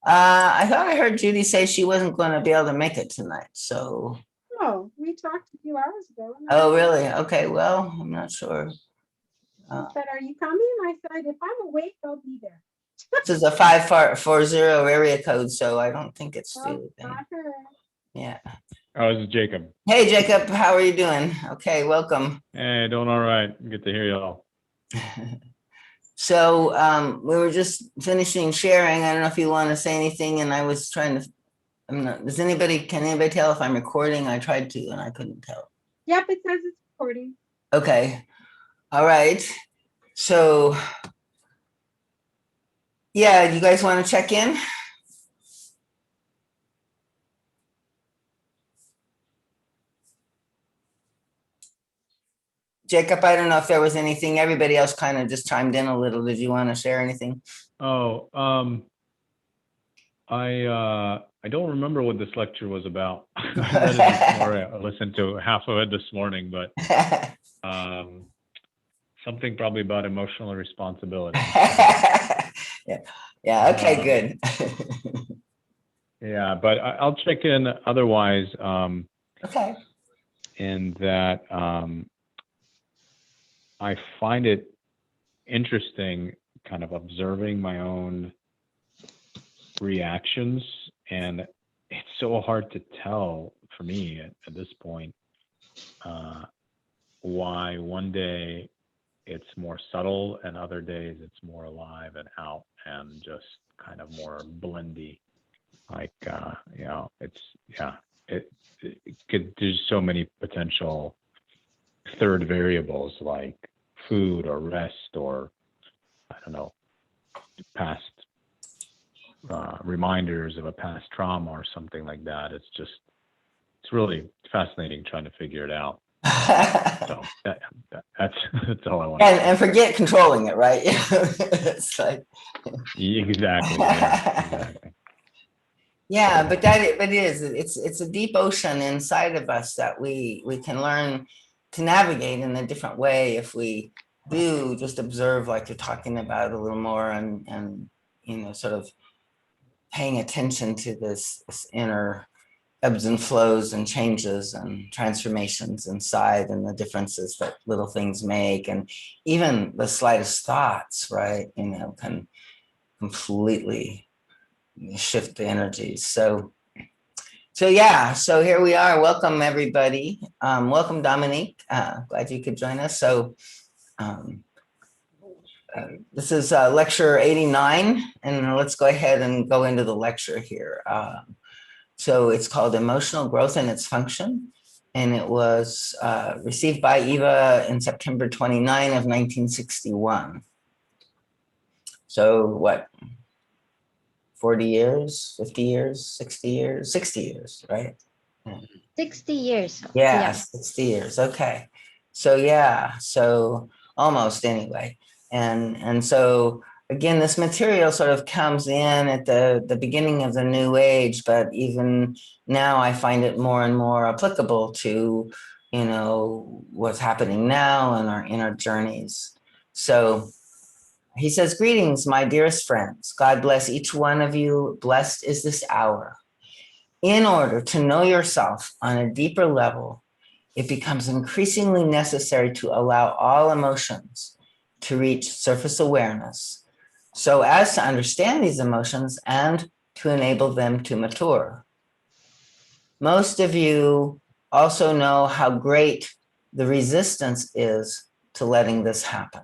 I thought I heard Judy say she wasn't going to be able to make it tonight. So, Oh, we talked a few hours ago. oh, really? Okay. Well, I'm not sure. She said, "Are you coming?" I said, "If I'm awake, I'll be there." This is a 540 area code, so I don't think it's Oh, due. got her. Yeah. Oh, this is Jacob. Hey, Jacob, how are you doing? Okay, welcome. Hey, doing all right. Good to hear y'all. So we were just finishing sharing. I don't know if you want to say anything, and I was trying to. I'm not. Can anybody tell if I'm recording? I tried to, and I couldn't tell. Yep, it says it's recording. Okay. All right. So, yeah, you guys want to check in? Jacob, I don't know if there was anything. Everybody else kind of just chimed in a little. Did you want to share anything? Oh, I don't remember what this lecture was about. I read it this morning. I listened to half of it this morning, but something probably about emotional responsibility. Yeah. Yeah. Okay. Good. Yeah, but I'll check in otherwise. Okay. In that I find it interesting, kind of observing my own reactions, and it's so hard to tell for me at this point why one day it's more subtle and other days it's more alive and out and just kind of more blendy. Like it could, there's so many potential third variables like food or rest or I don't know, past reminders of a past trauma or something like that. It's really fascinating trying to figure it out. So that's all I want. And forget controlling it, right? It's like exactly. Yeah, exactly. Yeah, but it is. It's a deep ocean inside of us that we can learn to navigate in a different way if we do just observe, like you're talking about, a little more, and sort of paying attention to this inner ebbs and flows and changes and transformations inside and the differences that little things make, and even the slightest thoughts, right? Can completely shift the energies. So yeah, so here we are. Welcome everybody. Welcome Dominique. Glad you could join us. So this is lecture 89, and let's go ahead and go into the lecture here. So it's called Emotional Growth and Its Function, and it was received by Eva in September 29 of 1961. So what? 40 years, 50 years, 60 years, 60 years, right? 60 years. Yeah, 60 years. Okay. So yeah, so almost anyway. And so again, this material sort of comes in at the beginning of the new age, but even now I find it more and more applicable to, what's happening now in our inner journeys. So he says, "Greetings, my dearest friends. God bless each one of you. Blessed is this hour. In order to know yourself on a deeper level, it becomes increasingly necessary to allow all emotions to reach surface awareness so as to understand these emotions and to enable them to mature. Most of you also know how great the resistance is to letting this happen.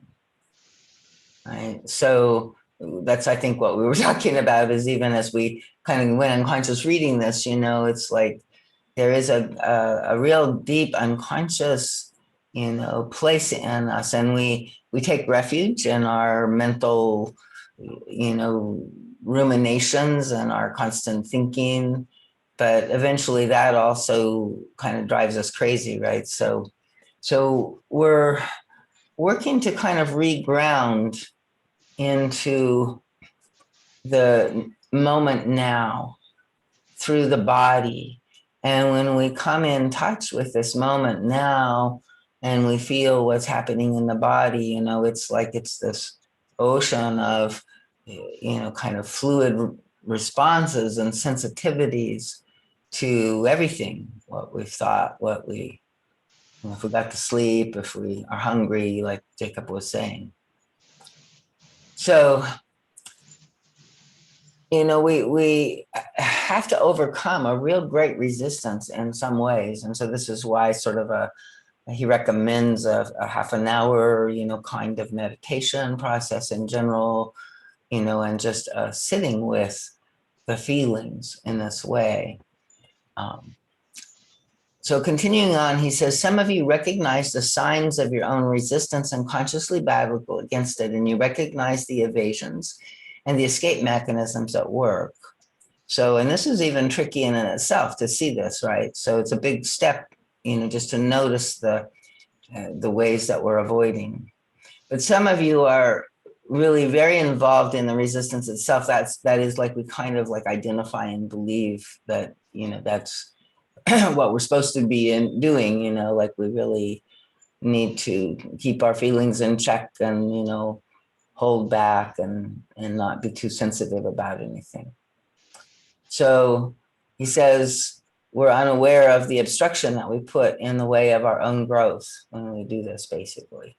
Right? So that's, I think, what we were talking about is even as we kind of went unconscious reading this, it's like there is a real deep unconscious, place in us, and we take refuge in our mental, ruminations and our constant thinking, but eventually that also kind of drives us crazy, right? So we're working to kind of reground into the moment now through the body. And when we come in touch with this moment now and we feel what's happening in the body, it's like it's this ocean of, kind of fluid responses and sensitivities to everything, what we've thought, if we got to sleep, if we are hungry, like Jacob was saying. So, we have to overcome a real great resistance in some ways. And so this is why he recommends a half an hour, kind of meditation process in general, and just sitting with the feelings in this way. So continuing on, he says, some of you recognize the signs of your own resistance and consciously battle against it, and you recognize the evasions and the escape mechanisms at work. So, and this is even tricky in itself to see this, right? So it's a big step, just to notice the ways that we're avoiding. But some of you are really very involved in the resistance itself. That is like we kind of like identify and believe that, that's what we're supposed to be doing, like we really need to keep our feelings in check and, hold back and not be too sensitive about anything. So he says, we're unaware of the obstruction that we put in the way of our own growth when we do this, basically.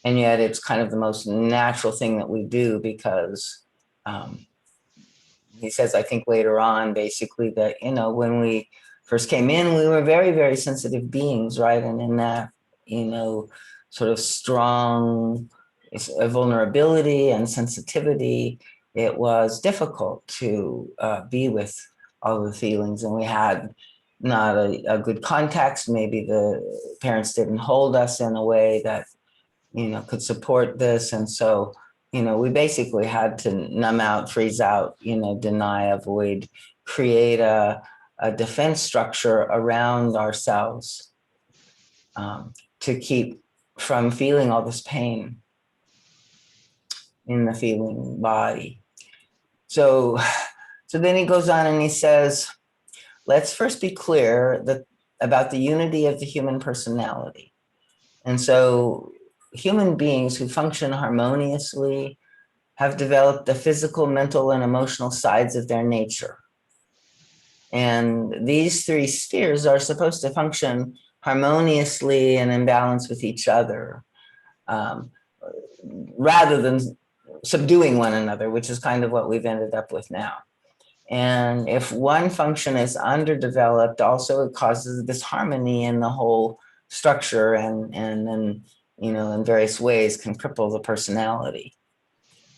And yet it's kind of the most natural thing that we do because he says, I think later on, basically, that, when we first came in, we were very, very sensitive beings, right? And in that, sort of strong vulnerability and sensitivity, it was difficult to be with all the feelings. And we had not a good context. Maybe the parents didn't hold us in a way that, could support this. And so, we basically had to numb out, freeze out, deny, avoid, create a defense structure around ourselves to keep from feeling all this pain in the feeling body. So then he goes on and he says, let's first be clear about the unity of the human personality. And so human beings who function harmoniously have developed the physical, mental, and emotional sides of their nature. And these three spheres are supposed to function harmoniously and in balance with each other, rather than subduing one another, which is kind of what we've ended up with now. And if one function is underdeveloped, also it causes disharmony in the whole structure and then, in various ways can cripple the personality.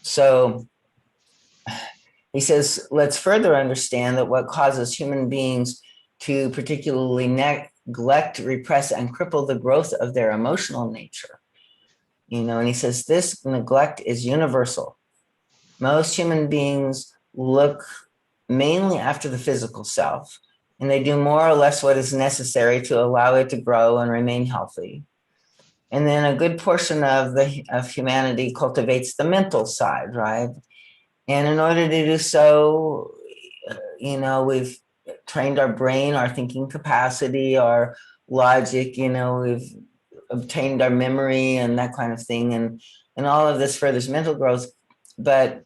So he says, let's further understand that what causes human beings to particularly neglect, repress, and cripple the growth of their emotional nature. And he says, this neglect is universal. Most human beings look mainly after the physical self, and they do more or less what is necessary to allow it to grow and remain healthy. And then a good portion of humanity cultivates the mental side, right? And in order to do so, we've trained our brain, our thinking capacity, our logic, we've obtained our memory and that kind of thing. And all of this furthers mental growth. But,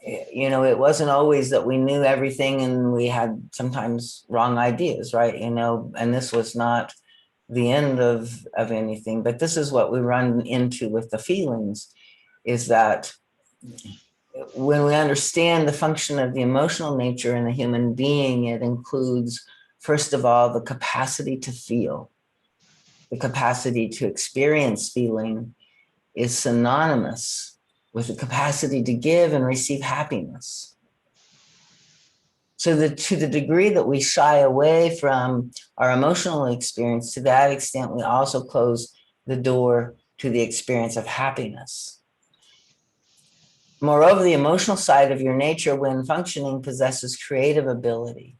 it wasn't always that we knew everything and we had sometimes wrong ideas, right? And this was not the end of anything, but this is what we run into with the feelings, is that when we understand the function of the emotional nature in the human being, it includes, first of all, the capacity to feel. The capacity to experience feeling is synonymous with the capacity to give and receive happiness. So to the degree that we shy away from our emotional experience, to that extent, we also close the door to the experience of happiness. Moreover, the emotional side of your nature, when functioning, possesses creative ability.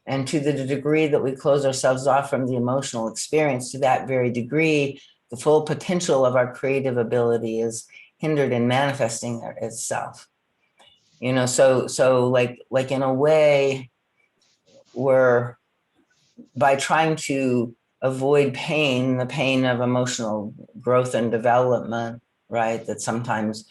And to the degree that we close ourselves off from the emotional experience, to that very degree, the full potential of our creative ability is hindered in manifesting itself. So like in a way, we're, by trying to avoid the pain of emotional growth and development, right, that sometimes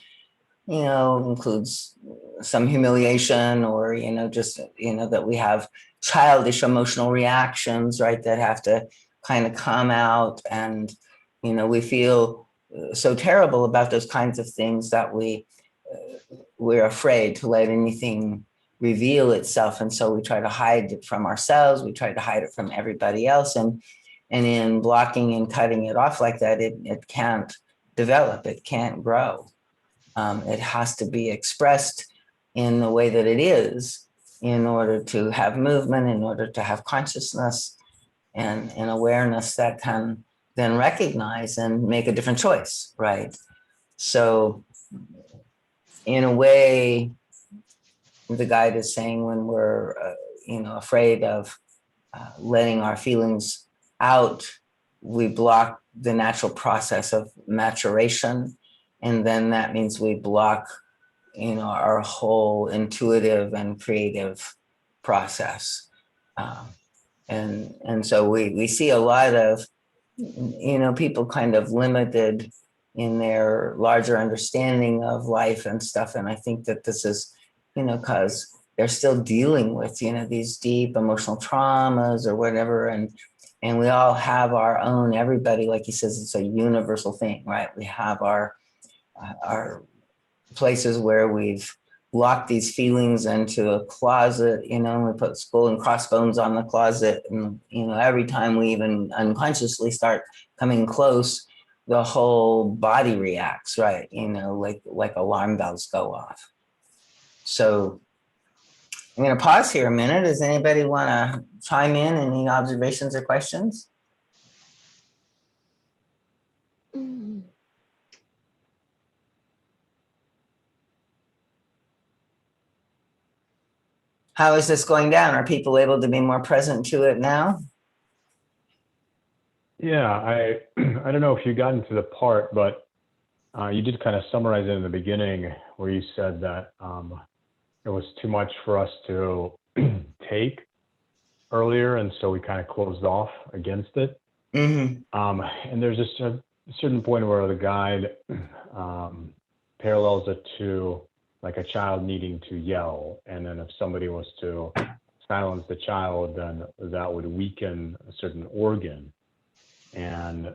includes some humiliation, or, just, that we have childish emotional reactions, right, that have to kind of come out. And, we feel so terrible about those kinds of things that we're afraid to let anything reveal itself. And so we try to hide it from ourselves. We try to hide it from everybody else. And in blocking and cutting it off like that, it can't develop. It can't grow. It has to be expressed in the way that it is in order to have movement, in order to have consciousness and awareness that can then recognize and make a different choice, right? So in a way, the guide is saying when we're, afraid of letting our feelings out, we block the natural process of maturation. And then that means we block, our whole intuitive and creative process. And so we see a lot of, people kind of limited in their larger understanding of life and stuff. And I think that this is, because they're still dealing with, these deep emotional traumas or whatever. And we all have our own, everybody, like he says, it's a universal thing, right? We have our places where we've locked these feelings into a closet, and we put skull and crossbones on the closet. And, every time we even unconsciously start coming close, the whole body reacts, right? Like alarm bells go off. So I'm going to pause here a minute. Does anybody want to chime in? Any observations or questions? Mm. How is this going down? Are people able to be more present to it now? Yeah, I I don't know if you got into the part, but you did kind of summarize it in the beginning where you said that it was too much for us to take earlier, and so we kind of closed off against it. Mm-hmm. And there's a certain point where the guide parallels it to like a child needing to yell, and then if somebody was to silence the child, then that would weaken a certain organ, and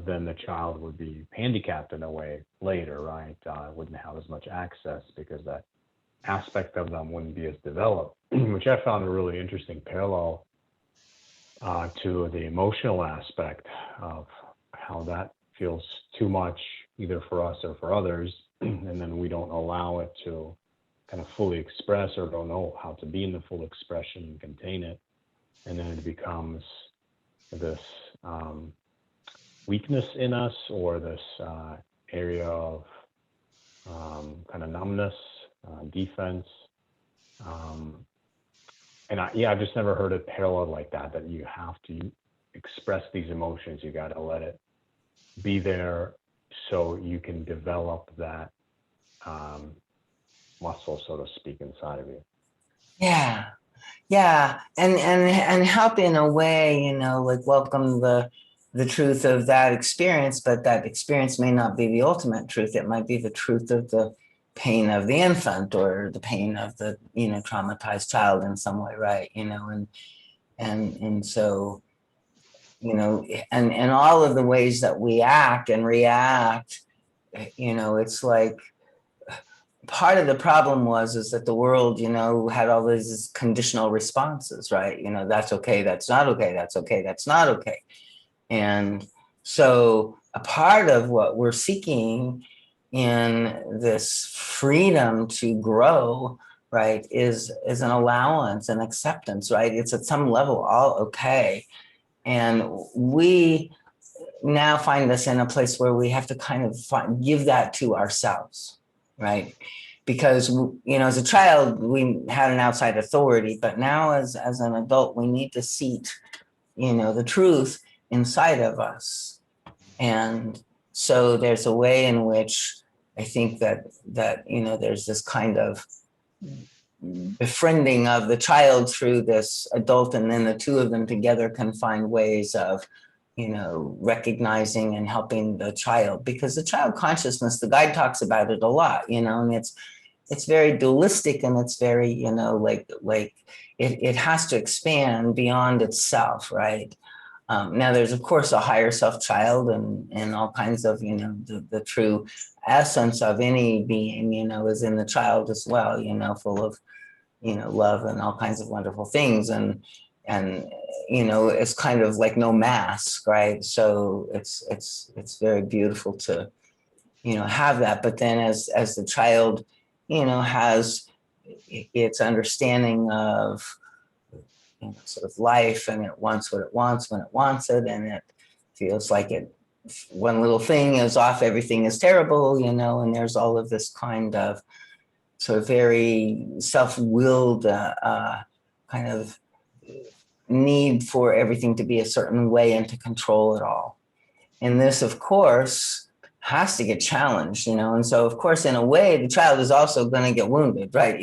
then the child would be handicapped in a way later, right? Wouldn't have as much access because that aspect of them wouldn't be as developed, which I found a really interesting parallel to the emotional aspect of how that feels too much either for us or for others, and then we don't allow it to kind of fully express or don't know how to be in the full expression and contain it, and then it becomes this weakness in us or this area of kind of numbness, defense. And I've just never heard it paralleled like that, that you have to express these emotions. You got to let it be there so you can develop that muscle, so to speak, inside of you. Yeah. Yeah. And help in a way, like welcome the truth of that experience, but that experience may not be the ultimate truth. It might be the truth of the pain of the infant or the pain of the, traumatized child in some way, right? And so, and all of the ways that we act and react, it's like part of the problem is that the world, had all these conditional responses, right? That's okay, that's not okay, that's okay, that's not okay. And so a part of what we're seeking in this freedom to grow, right, is an allowance and acceptance, right? It's at some level all okay. And we now find us in a place where we have to kind of give that to ourselves, right? Because, as a child, we had an outside authority, but now as an adult, we need to seat, the truth inside of us. And so there's a way in which I think that there's this kind of befriending of the child through this adult, and then the two of them together can find ways of, recognizing and helping the child, because the child consciousness, the guide talks about it a lot, and it's very dualistic, and it's very, like it has to expand beyond itself, right? Now, there's of course a higher self child, and all kinds of, the true essence of any being, is in the child as well, full of, love and all kinds of wonderful things. And it's kind of like no mask, right? So it's very beautiful to, have that. But then as the child, has its understanding of, sort of life, and it wants what it wants when it wants it, and it feels like one little thing is off, everything is terrible, and there's all of this kind of sort of very self-willed kind of need for everything to be a certain way and to control it all. And this, of course, has to get challenged, and so, of course, in a way, the child is also going to get wounded, right?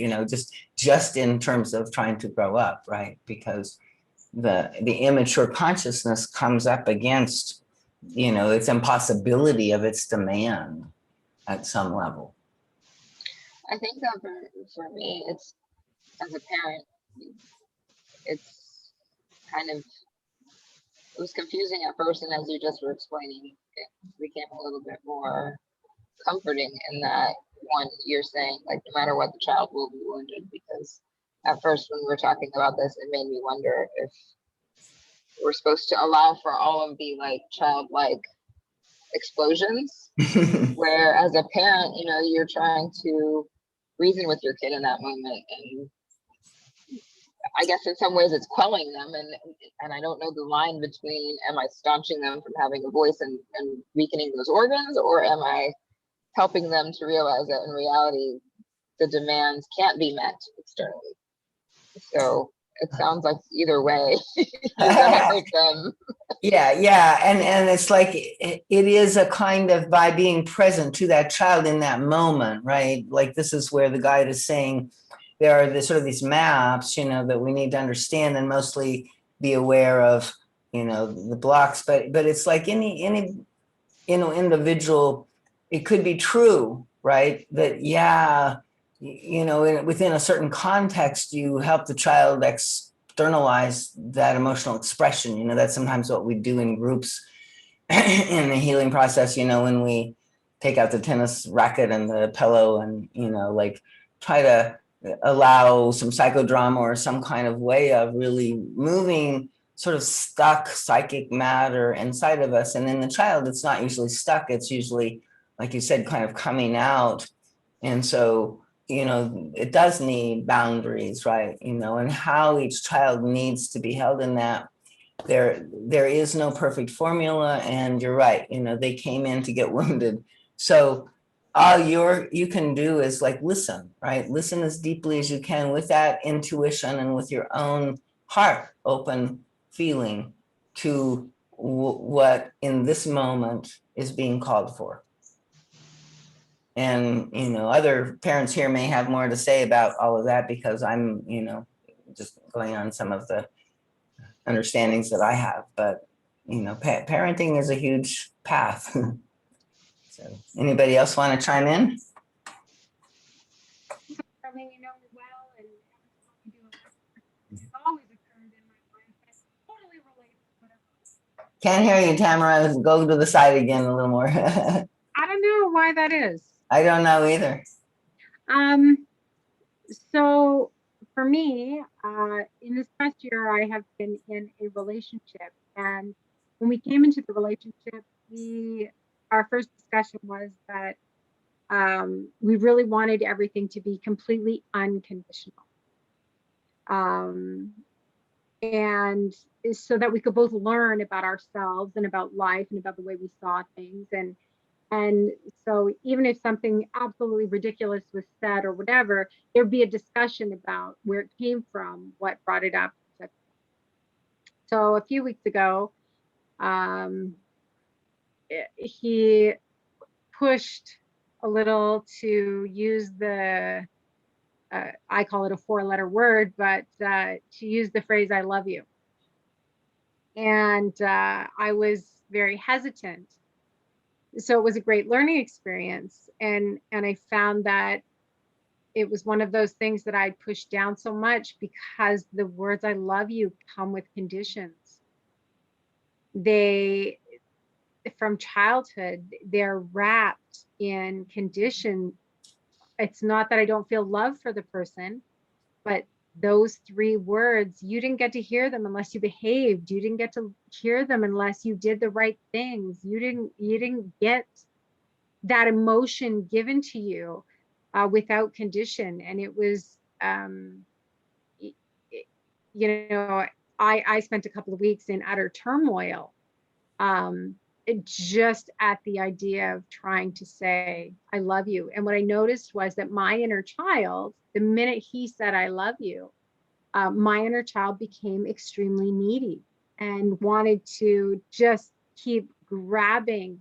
Just in terms of trying to grow up, right? Because the immature consciousness comes up against, its impossibility of its demand at some level. I think that for me, it's, as a parent, it's kind of, it was confusing at first, and as you just were explaining, it became a little bit more comforting in that one, you're saying, like, no matter what, the child will be wounded, because at first when we were talking about this, it made me wonder if we're supposed to allow for all of the like childlike explosions, where as a parent, you're trying to reason with your kid in that moment, and I guess in some ways it's quelling them, and I don't know the line between, am I staunching them from having a voice and weakening those organs, or am I helping them to realize that in reality the demands can't be met externally? So it sounds like either way you're gonna hurt them. Yeah, and it's like it is a kind of, by being present to that child in that moment, right? Like, this is where the guide is saying there are sort of these maps, that we need to understand and mostly be aware of, the blocks. But it's like any individual, it could be true, right? That, yeah, within a certain context, you help the child externalize that emotional expression. That's sometimes what we do in groups in the healing process, when we take out the tennis racket and the pillow and, like, try to allow some psychodrama or some kind of way of really moving sort of stuck psychic matter inside of us. And in the child, it's not usually stuck. It's usually, like you said, kind of coming out. And so, it does need boundaries, right? And how each child needs to be held in that. There is no perfect formula, and you're right. They came in to get wounded. So all you can do is like listen, right? Listen as deeply as you can with that intuition and with your own heart open feeling to what in this moment is being called for. And, other parents here may have more to say about all of that, because I'm, just going on some of the understandings that I have. But, parenting is a huge path. So anybody else want to chime in? Something you know me well, and every time we do a lecture, it's always occurred in my mind. I totally relate to whatever. Can't hear you, Tamara. Go to the side again a little more. I don't know why that is. I don't know either. So for me, in this past year, I have been in a relationship, and when we came into the relationship, our first discussion was that we really wanted everything to be completely unconditional, and so that we could both learn about ourselves and about life and about the way we saw things. And so even if something absolutely ridiculous was said or whatever, there'd be a discussion about where it came from, what brought it up. So a few weeks ago, he pushed a little to use the, I call it a 4-letter word, but to use the phrase, I love you. And I was very hesitant. So it was a great learning experience. And I found that it was one of those things that I pushed down so much because the words I love you come with conditions. They, from childhood, they're wrapped in condition. It's not that I don't feel love for the person, but those 3 words, you didn't get to hear them unless you behaved. You didn't get to hear them unless you did the right things. You didn't get that emotion given to you without condition. And it was, you know, I spent a couple of weeks in utter turmoil, just at the idea of trying to say, I love you. And what I noticed was that my inner child, the minute he said, I love you, my inner child became extremely needy and wanted to just keep grabbing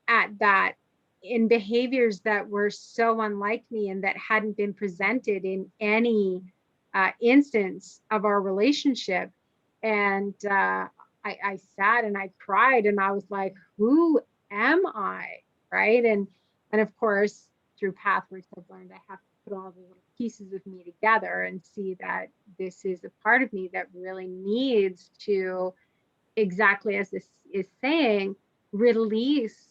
at that in behaviors that were so unlike me and that hadn't been presented in any instance of our relationship. And I sat and I cried and I was like, who am I? Right. And of course, through Pathwork, I've learned I have to put all the little pieces of me together and see that this is a part of me that really needs to, exactly as this is saying, release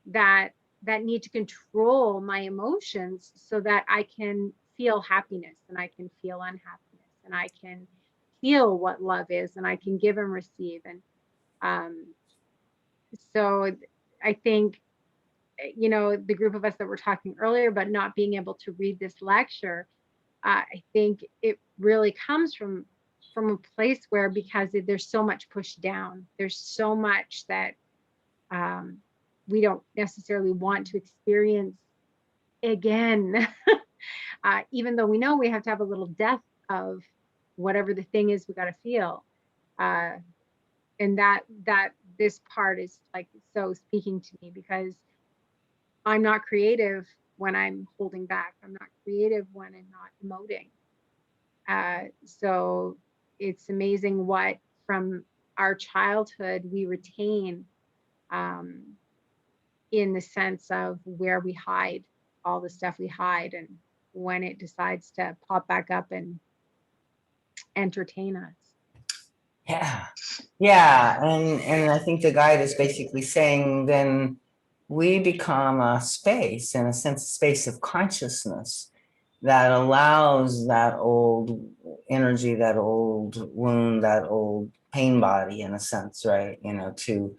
that need to control my emotions so that I can feel happiness and I can feel unhappiness and I can feel what love is and I can give and receive. And so I think, you know, the group of us that were talking earlier about not being able to read this lecture, I think it really comes from a place where, because there's so much pushed down, there's so much that we don't necessarily want to experience again, even though we know we have to have a little death of whatever the thing is we got to feel. And that this part is like so speaking to me, because I'm not creative when I'm holding back. I'm not creative when I'm not emoting. So it's amazing what from our childhood we retain, in the sense of where we hide all the stuff we hide, and when it decides to pop back up and entertain us. Yeah. Yeah. And I think the guide is basically saying then we become a space, in a sense, a space of consciousness that allows that old energy, that old wound, that old pain body, in a sense, right? You know, to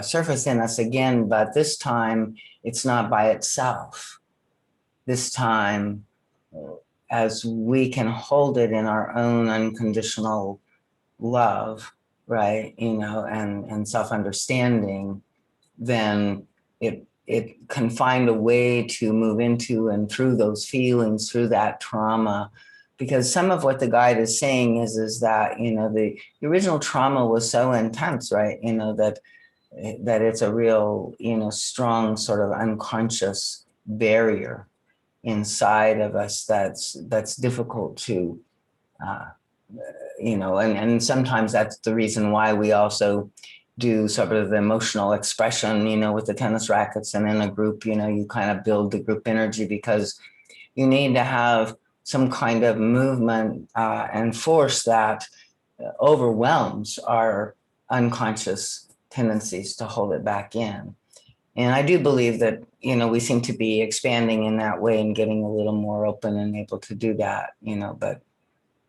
surface in us again, but this time it's not by itself. This time, as we can hold it in our own unconditional love, right? You know, and self-understanding, then it can find a way to move into and through those feelings, through that trauma. Because some of what the guide is saying is that, you know, the original trauma was so intense, right? You know, that it's a real, you know, strong sort of unconscious barrier inside of us that's difficult to, you know, and sometimes that's the reason why we also do sort of the emotional expression, you know, with the tennis rackets, and in a group, you know, you kind of build the group energy because you need to have some kind of movement and force that overwhelms our unconscious tendencies to hold it back in. And I do believe that, you know, we seem to be expanding in that way and getting a little more open and able to do that, you know, but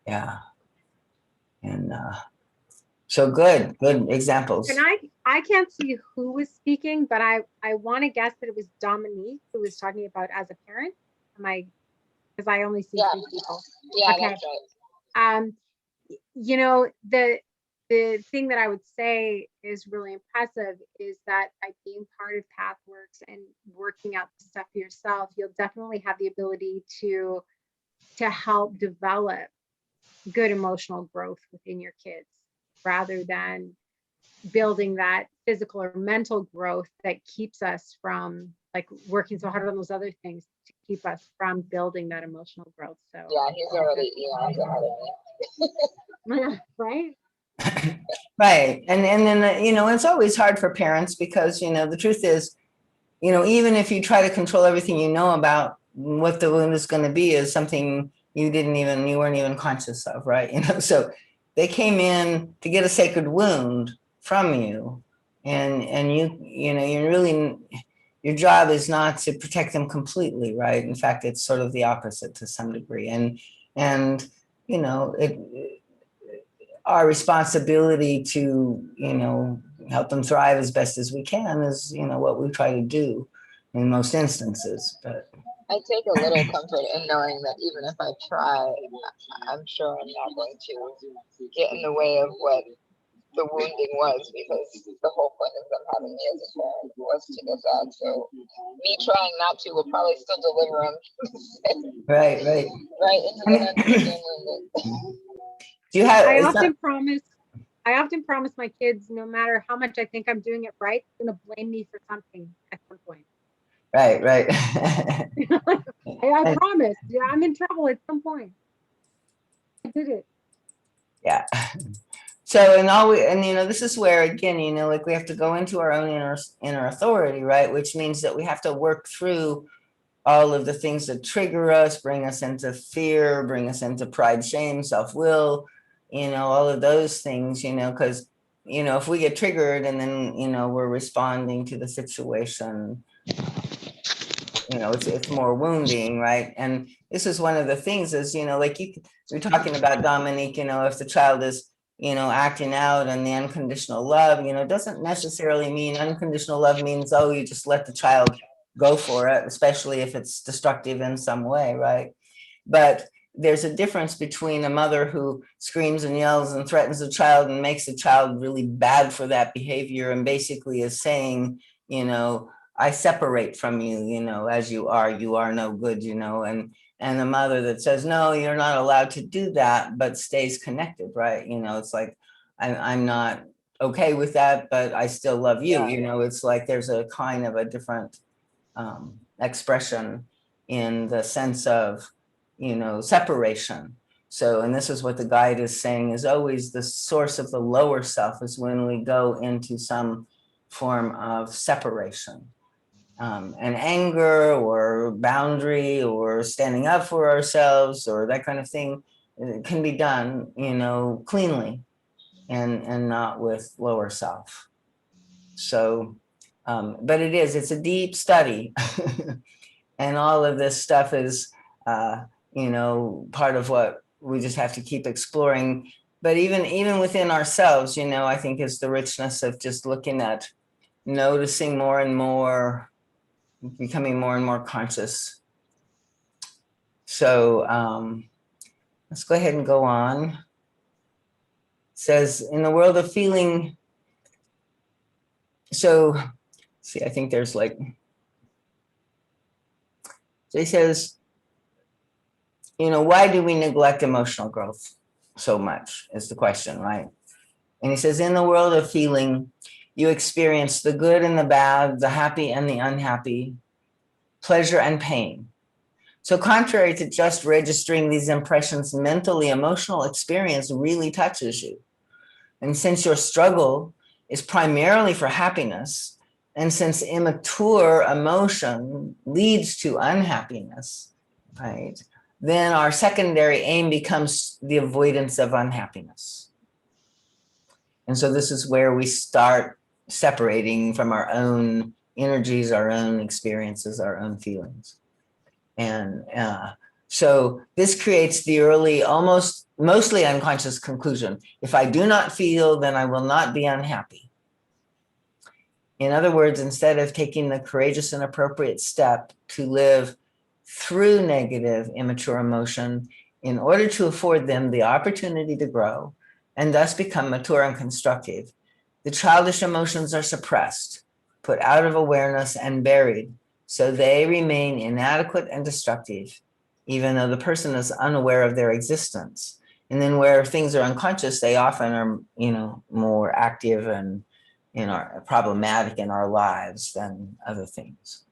yeah. And so good examples. And I can't see who was speaking, but I want to guess that it was Dominique who was talking about as a parent. Am I, because I only see 3 people. Yeah, Okay. that's right. You know, the thing that I would say is really impressive is that by being part of Pathworks and working out the stuff for yourself, you'll definitely have the ability to help develop good emotional growth within your kids, rather than building that physical or mental growth that keeps us from like working so hard on those other things to keep us from building that emotional growth. So yeah, he's already eons ahead of me. right. Right. And then, it's always hard for parents because, the truth is, even if you try to control everything you know about what the wound is going to be is something you weren't even conscious of, right? So they came in to get a sacred wound from you, and you're really, your job is not to protect them completely, right? In fact, it's sort of the opposite to some degree, and it our responsibility to help them thrive as best as we can is what we try to do in most instances. But I take a little comfort in knowing that even if I try, I'm sure I'm not going to get in the way of what the wounding was, because the whole point of them having me as a parent was to get that. So me trying not to will probably still deliver them right right into the hands of the family. Do you have? I often promise my kids, no matter how much I think I'm doing it right, they're gonna blame me for something at some point. Right. I promise. Yeah, I'm in trouble at some point. I did it. Yeah. So this is where again, like we have to go into our own inner authority, right? Which means that we have to work through all of the things that trigger us, bring us into fear, bring us into pride, shame, self-will, all of those things, because, if we get triggered and then, we're responding to the situation, it's more wounding, right? And this is one of the things is, like you're talking about, Dominique, if the child is, acting out on the unconditional love, doesn't necessarily mean unconditional love means, oh, you just let the child go for it, especially if it's destructive in some way, right? But there's a difference between a mother who screams and yells and threatens a child and makes the child really bad for that behavior and basically is saying, I separate from you, as you are no good, and the mother that says, no, you're not allowed to do that, but stays connected, right? It's like, I'm not okay with that, but I still love you. It's like there's a kind of a different expression in the sense of, separation. So, and this is what the guide is saying, is always the source of the lower self is when we go into some form of separation. And anger or boundary or standing up for ourselves or that kind of thing can be done, cleanly and not with lower self. So, but it's a deep study. And all of this stuff is, part of what we just have to keep exploring. But even within ourselves, I think is the richness of just looking at, noticing more and more, becoming more and more conscious. So let's go ahead and go on. It says, in the world of feeling, so see, I think there's like, so he says, why do we neglect emotional growth so much is the question, right? And he says, in the world of feeling, you experience the good and the bad, the happy and the unhappy, pleasure and pain. So contrary to just registering these impressions mentally, emotional experience really touches you. And since your struggle is primarily for happiness, and since immature emotion leads to unhappiness, right, then our secondary aim becomes the avoidance of unhappiness. And so this is where we start separating from our own energies, our own experiences, our own feelings. And so this creates the early, mostly unconscious conclusion. If I do not feel, then I will not be unhappy. In other words, instead of taking the courageous and appropriate step to live through negative, immature emotion in order to afford them the opportunity to grow and thus become mature and constructive, the childish emotions are suppressed, put out of awareness, and buried, so they remain inadequate and destructive, even though the person is unaware of their existence. And then where things are unconscious, they often are, more active and problematic in our lives than other things.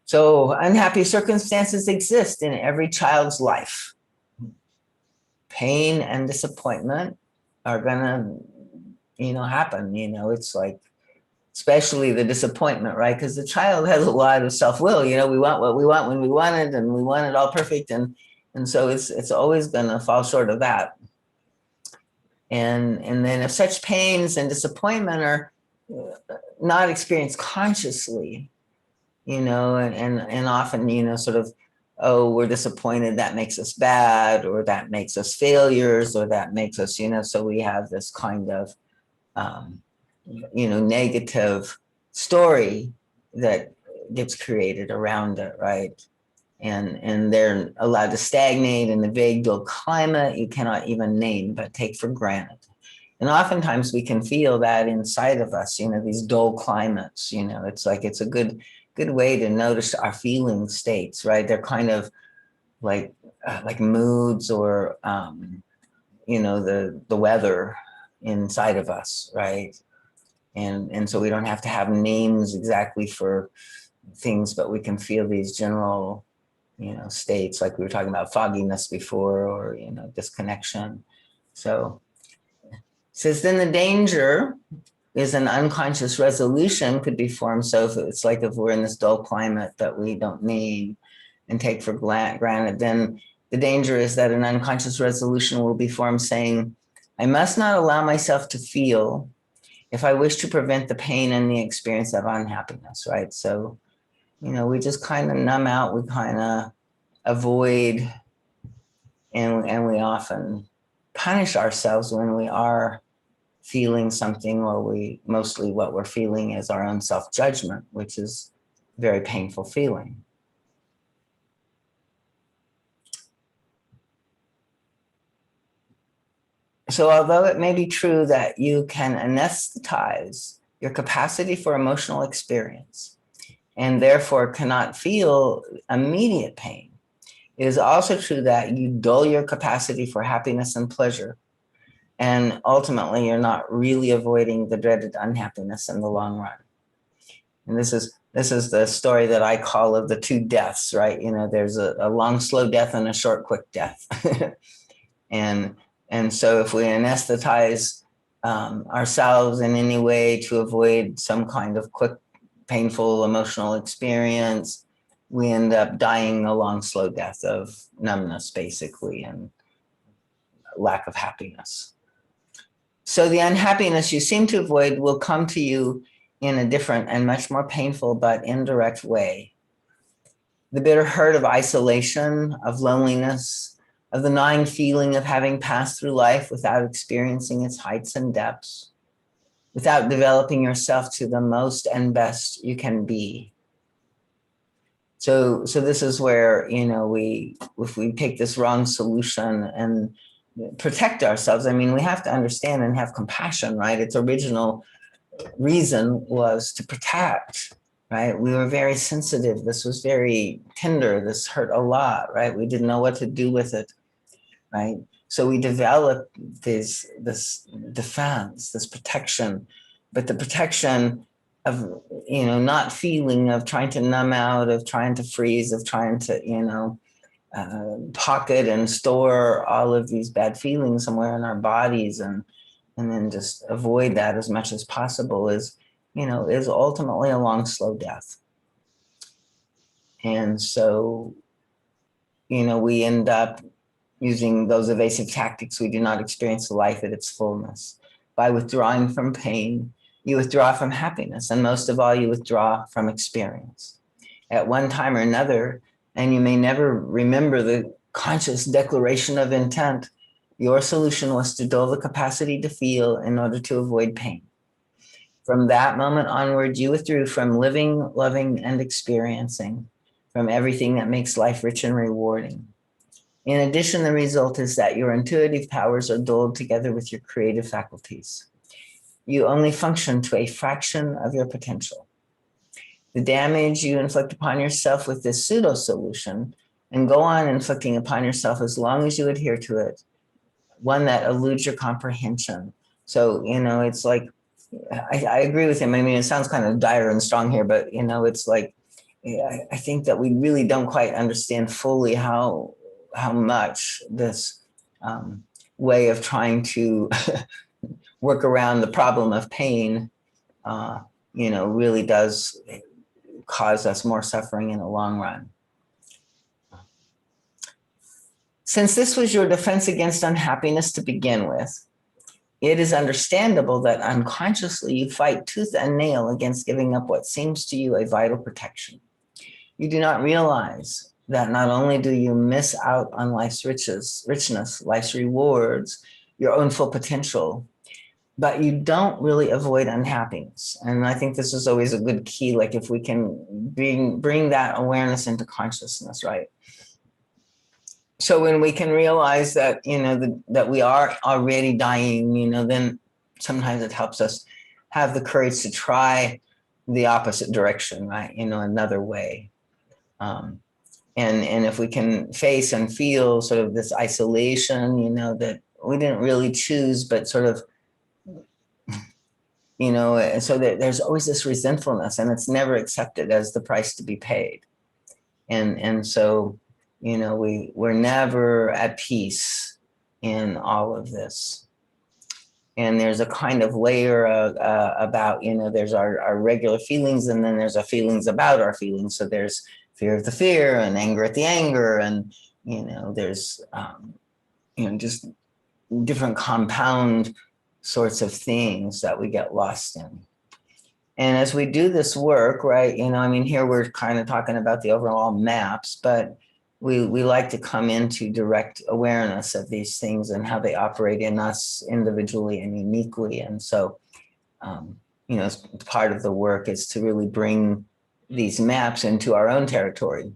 So unhappy circumstances exist in every child's life. pain and disappointment are gonna, happen. It's like, especially the disappointment, right? Because the child has a lot of self-will. We want what we want when we want it, and we want it all perfect, and so it's always gonna fall short of that. And then if such pains and disappointment are not experienced consciously, and often, sort of, oh, we're disappointed, that makes us bad, or that makes us failures, or that makes us, so we have this kind of, negative story that gets created around it, right? And they're allowed to stagnate in the vague, dull climate you cannot even name, but take for granted. And oftentimes we can feel that inside of us, these dull climates, it's like, it's a good way to notice our feeling states, right? They're kind of like moods, or, the weather inside of us, right? And so we don't have to have names exactly for things, but we can feel these general, states, like we were talking about fogginess before, or, disconnection. So it says, then the danger is an unconscious resolution could be formed. So if it's like, if we're in this dull climate that we don't need and take for granted, then the danger is that an unconscious resolution will be formed saying, I must not allow myself to feel if I wish to prevent the pain and the experience of unhappiness, right? So, we just kind of numb out, we kind of avoid, and we often punish ourselves when we are feeling something, or mostly what we're feeling is our own self-judgment, which is a very painful feeling. So although it may be true that you can anesthetize your capacity for emotional experience and therefore cannot feel immediate pain, it is also true that you dull your capacity for happiness and pleasure. And ultimately, you're not really avoiding the dreaded unhappiness in the long run. And this is the story that I call of the two deaths, right? There's a long, slow death and a short, quick death. And so if we anesthetize ourselves in any way to avoid some kind of quick, painful emotional experience, we end up dying a long, slow death of numbness, basically, and lack of happiness. So the unhappiness you seem to avoid will come to you in a different and much more painful but indirect way. The bitter hurt of isolation, of loneliness, of the gnawing feeling of having passed through life without experiencing its heights and depths, without developing yourself to the most and best you can be. So this is where, if we take this wrong solution and protect ourselves, I mean, we have to understand and have compassion, right? Its original reason was to protect, right? We were very sensitive. This was very tender. This hurt a lot, right? We didn't know what to do with it, right? So we developed this defense, this protection, but the protection of, not feeling, of trying to numb out, of trying to freeze, of trying to, pocket and store all of these bad feelings somewhere in our bodies, and then just avoid that as much as possible is ultimately a long, slow death. And so, we end up using those evasive tactics. We do not experience life at its fullness. By withdrawing from pain, you withdraw from happiness, and most of all, you withdraw from experience. At one time or another, and you may never remember the conscious declaration of intent, your solution was to dull the capacity to feel in order to avoid pain. From that moment onward, you withdrew from living, loving, and experiencing, from everything that makes life rich and rewarding. In addition, the result is that your intuitive powers are dulled together with your creative faculties. You only function to a fraction of your potential. The damage you inflict upon yourself with this pseudo solution, and go on inflicting upon yourself as long as you adhere to it, one that eludes your comprehension. So, it's like, I agree with him. I mean, it sounds kind of dire and strong here, but, it's like, I think that we really don't quite understand fully how much this way of trying to work around the problem of pain, really does cause us more suffering in the long run. Since this was your defense against unhappiness to begin with, it is understandable that unconsciously you fight tooth and nail against giving up what seems to you a vital protection. You do not realize that not only do you miss out on life's richness, life's rewards, your own full potential, but you don't really avoid unhappiness. And I think this is always a good key, like if we can bring that awareness into consciousness, right? So when we can realize that, that we are already dying, then sometimes it helps us have the courage to try the opposite direction, right? Another way. And if we can face and feel sort of this isolation, that we didn't really choose, but sort of, and so there's always this resentfulness, and it's never accepted as the price to be paid. And so, we're never at peace in all of this. And there's a kind of layer about, there's our regular feelings, and then there's our feelings about our feelings. So there's fear of the fear and anger at the anger. And, there's, just different compound sorts of things that we get lost in. And as we do this work, right, here we're kind of talking about the overall maps, but we like to come into direct awareness of these things and how they operate in us individually and uniquely. And so, as part of the work is to really bring these maps into our own territory.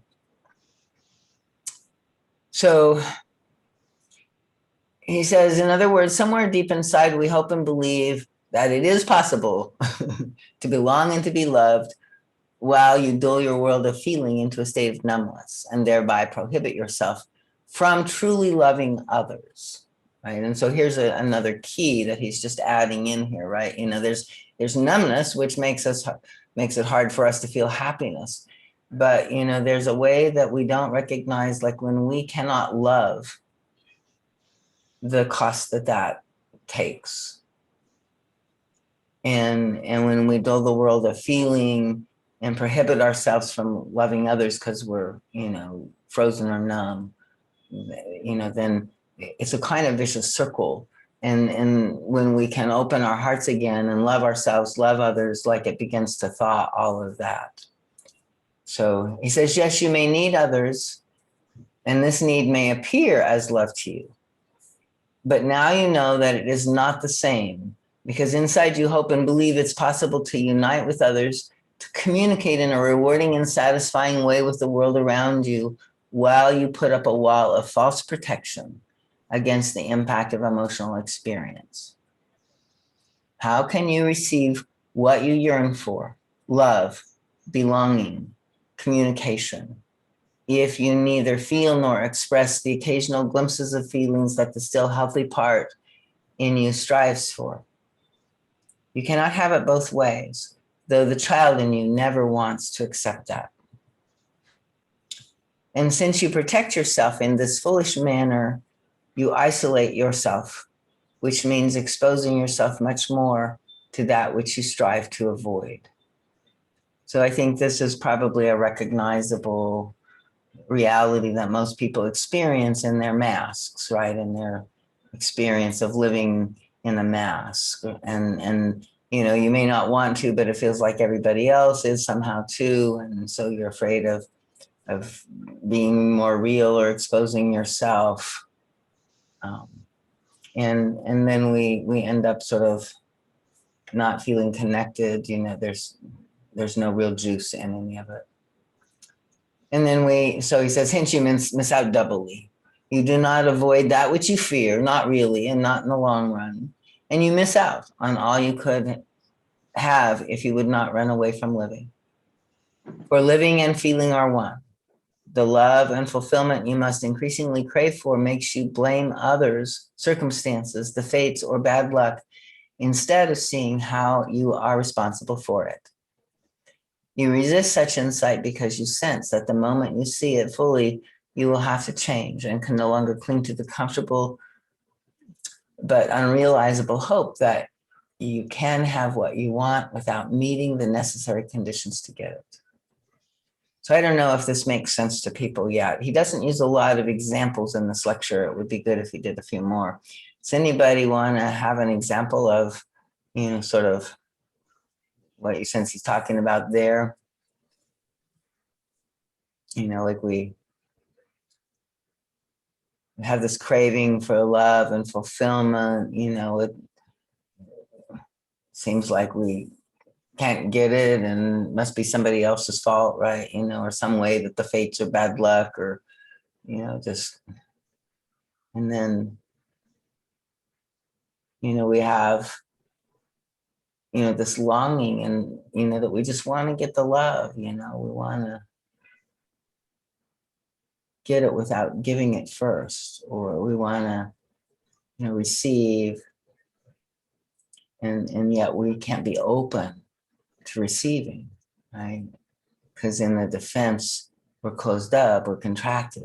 So he says, in other words, somewhere deep inside, we hope and believe that it is possible to belong and to be loved while you dull your world of feeling into a state of numbness and thereby prohibit yourself from truly loving others, right? And so here's another key that he's just adding in here, right? There's numbness, which makes it hard for us to feel happiness. But, there's a way that we don't recognize, like when we cannot love, the cost that takes. And when we dull the world of feeling and prohibit ourselves from loving others because we're, frozen or numb, then it's a kind of vicious circle. And when we can open our hearts again and love ourselves, love others, like it begins to thaw all of that. So he says, yes, you may need others, and this need may appear as love to you. But now you know that it is not the same, because inside you hope and believe it's possible to unite with others, to communicate in a rewarding and satisfying way with the world around you, while you put up a wall of false protection against the impact of emotional experience. How can you receive what you yearn for, love, belonging, communication, if you neither feel nor express the occasional glimpses of feelings that the still healthy part in you strives for? You cannot have it both ways, though the child in you never wants to accept that. And since you protect yourself in this foolish manner, you isolate yourself, which means exposing yourself much more to that which you strive to avoid. So I think this is probably a recognizable reality that most people experience in their masks, right? In their experience of living in a mask. And you may not want to, but it feels like everybody else is somehow too. And so you're afraid of being more real or exposing yourself. And then we end up sort of not feeling connected. There's no real juice in any of it. And then so he says, hence you miss out doubly. You do not avoid that which you fear, not really, and not in the long run. And you miss out on all you could have if you would not run away from living. For living and feeling are one. The love and fulfillment you must increasingly crave for makes you blame others, circumstances, the fates, or bad luck, instead of seeing how you are responsible for it. You resist such insight because you sense that the moment you see it fully, you will have to change and can no longer cling to the comfortable but unrealizable hope that you can have what you want without meeting the necessary conditions to get it. So I don't know if this makes sense to people yet. He doesn't use a lot of examples in this lecture. It would be good if he did a few more. Does anybody want to have an example of, sort of what you sense he's talking about there? Like we have this craving for love and fulfillment, it seems like we can't get it and must be somebody else's fault, right? Or some way that the fates are bad luck or, just, and then, we have, this longing and, that we just want to get the love, we want to get it without giving it first, or we want to, receive, and yet we can't be open to receiving, right? Because in the defense, we're closed up, we're contracted.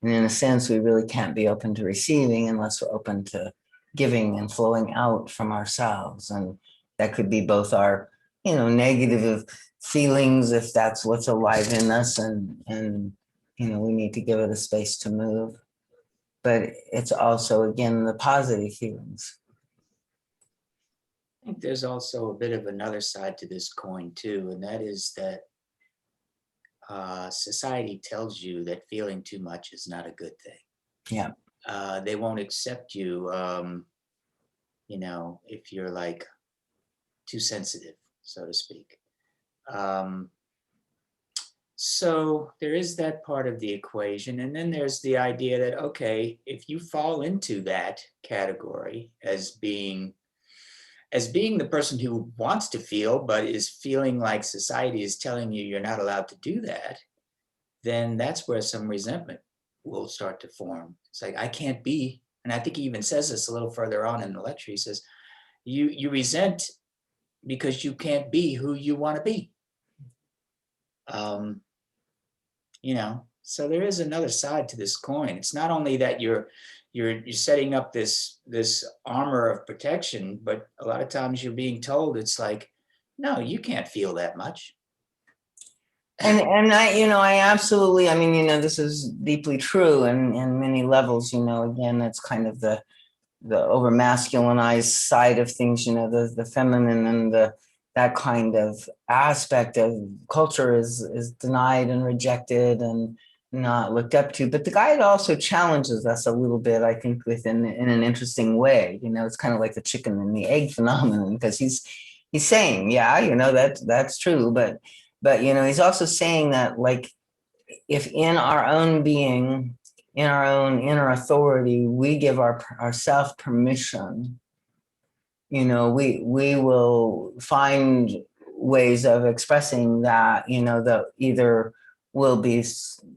And in a sense, we really can't be open to receiving unless we're open to giving and flowing out from ourselves. And that could be both our, negative feelings, if that's what's alive in us, and we need to give it a space to move. But it's also, again, the positive feelings. I think there's also a bit of another side to this coin too, and that is that society tells you that feeling too much is not a good thing. Yeah. They won't accept you, if you're like too sensitive, so to speak. So there is that part of the equation. And then there's the idea that, okay, if you fall into that category as being the person who wants to feel, but is feeling like society is telling you you're not allowed to do that, then that's where some resentment will start to form. It's like, I can't be, and I think he even says this a little further on in the lecture. He says, you resent because you can't be who you want to be. So there is another side to this coin. It's not only that you're setting up this armor of protection, but a lot of times you're being told it's like, no, you can't feel that much. And I absolutely, this is deeply true in many levels, again, that's kind of the over masculinized side of things, the feminine and that kind of aspect of culture is denied and rejected and not looked up to. But the guide also challenges us a little bit, I think, in an interesting way. It's kind of like the chicken and the egg phenomenon, because he's saying, yeah, that's true, but he's also saying that, like, if in our own being, in our own inner authority, we give ourselves permission, we will find ways of expressing that, that either will be,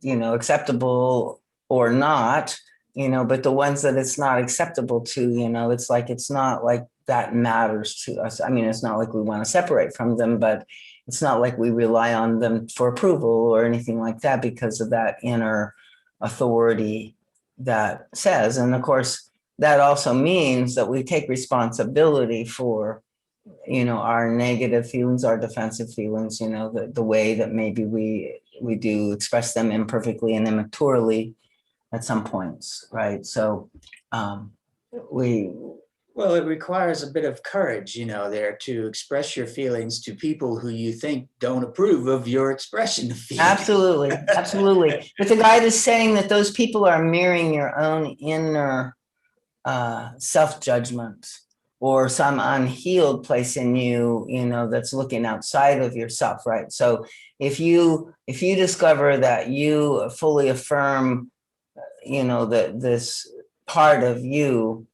acceptable or not, but the ones that it's not acceptable to, it's not like that matters to us. It's not like we want to separate from them, but it's not like we rely on them for approval or anything like that because of that inner authority that says. And of course, that also means that we take responsibility for, our negative feelings, our defensive feelings, the way that maybe we do express them imperfectly and immaturely at some points, right? So well, it requires a bit of courage, there, to express your feelings to people who you think don't approve of your expression of feelings. Absolutely, absolutely. But the guide is saying that those people are mirroring your own inner self-judgment or some unhealed place in you, that's looking outside of yourself, right? So if you discover that you fully affirm, that this part of you,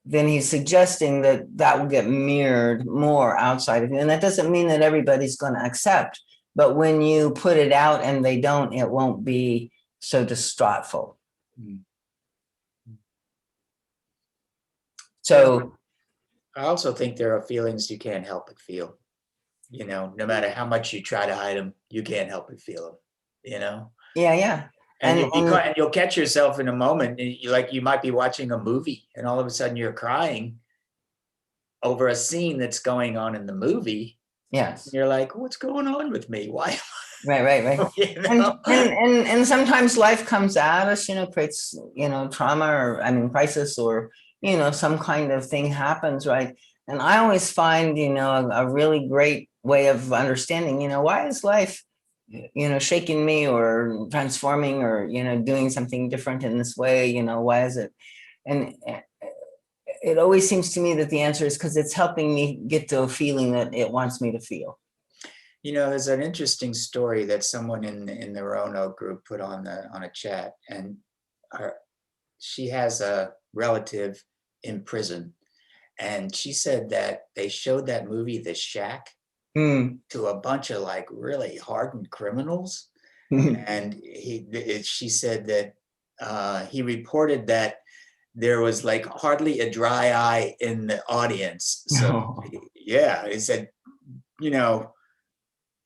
then he's suggesting that will get mirrored more outside of you. And that doesn't mean that everybody's going to accept, but when you put it out and they don't, it won't be so distraughtful. Mm. So I also think there are feelings you can't help but feel, no matter how much you try to hide them, you can't help but feel them, Yeah. And you'll catch yourself in a moment, like you might be watching a movie and all of a sudden you're crying over a scene that's going on in the movie. Yes. And you're like, what's going on with me? Why? Right. You know? And sometimes life comes at us, creates, trauma or, crisis or, some kind of thing happens, right? And I always find, a really great way of understanding, why is life, shaking me or transforming or, doing something different in this way, why is it? And it always seems to me that the answer is because it's helping me get to a feeling that it wants me to feel. There's an interesting story that someone in the Roanoke group put on a chat, and she has a relative in prison, and she said that they showed that movie, The Shack, to a bunch of like really hardened criminals, and she said that he reported that there was like hardly a dry eye in the audience. So yeah, he said,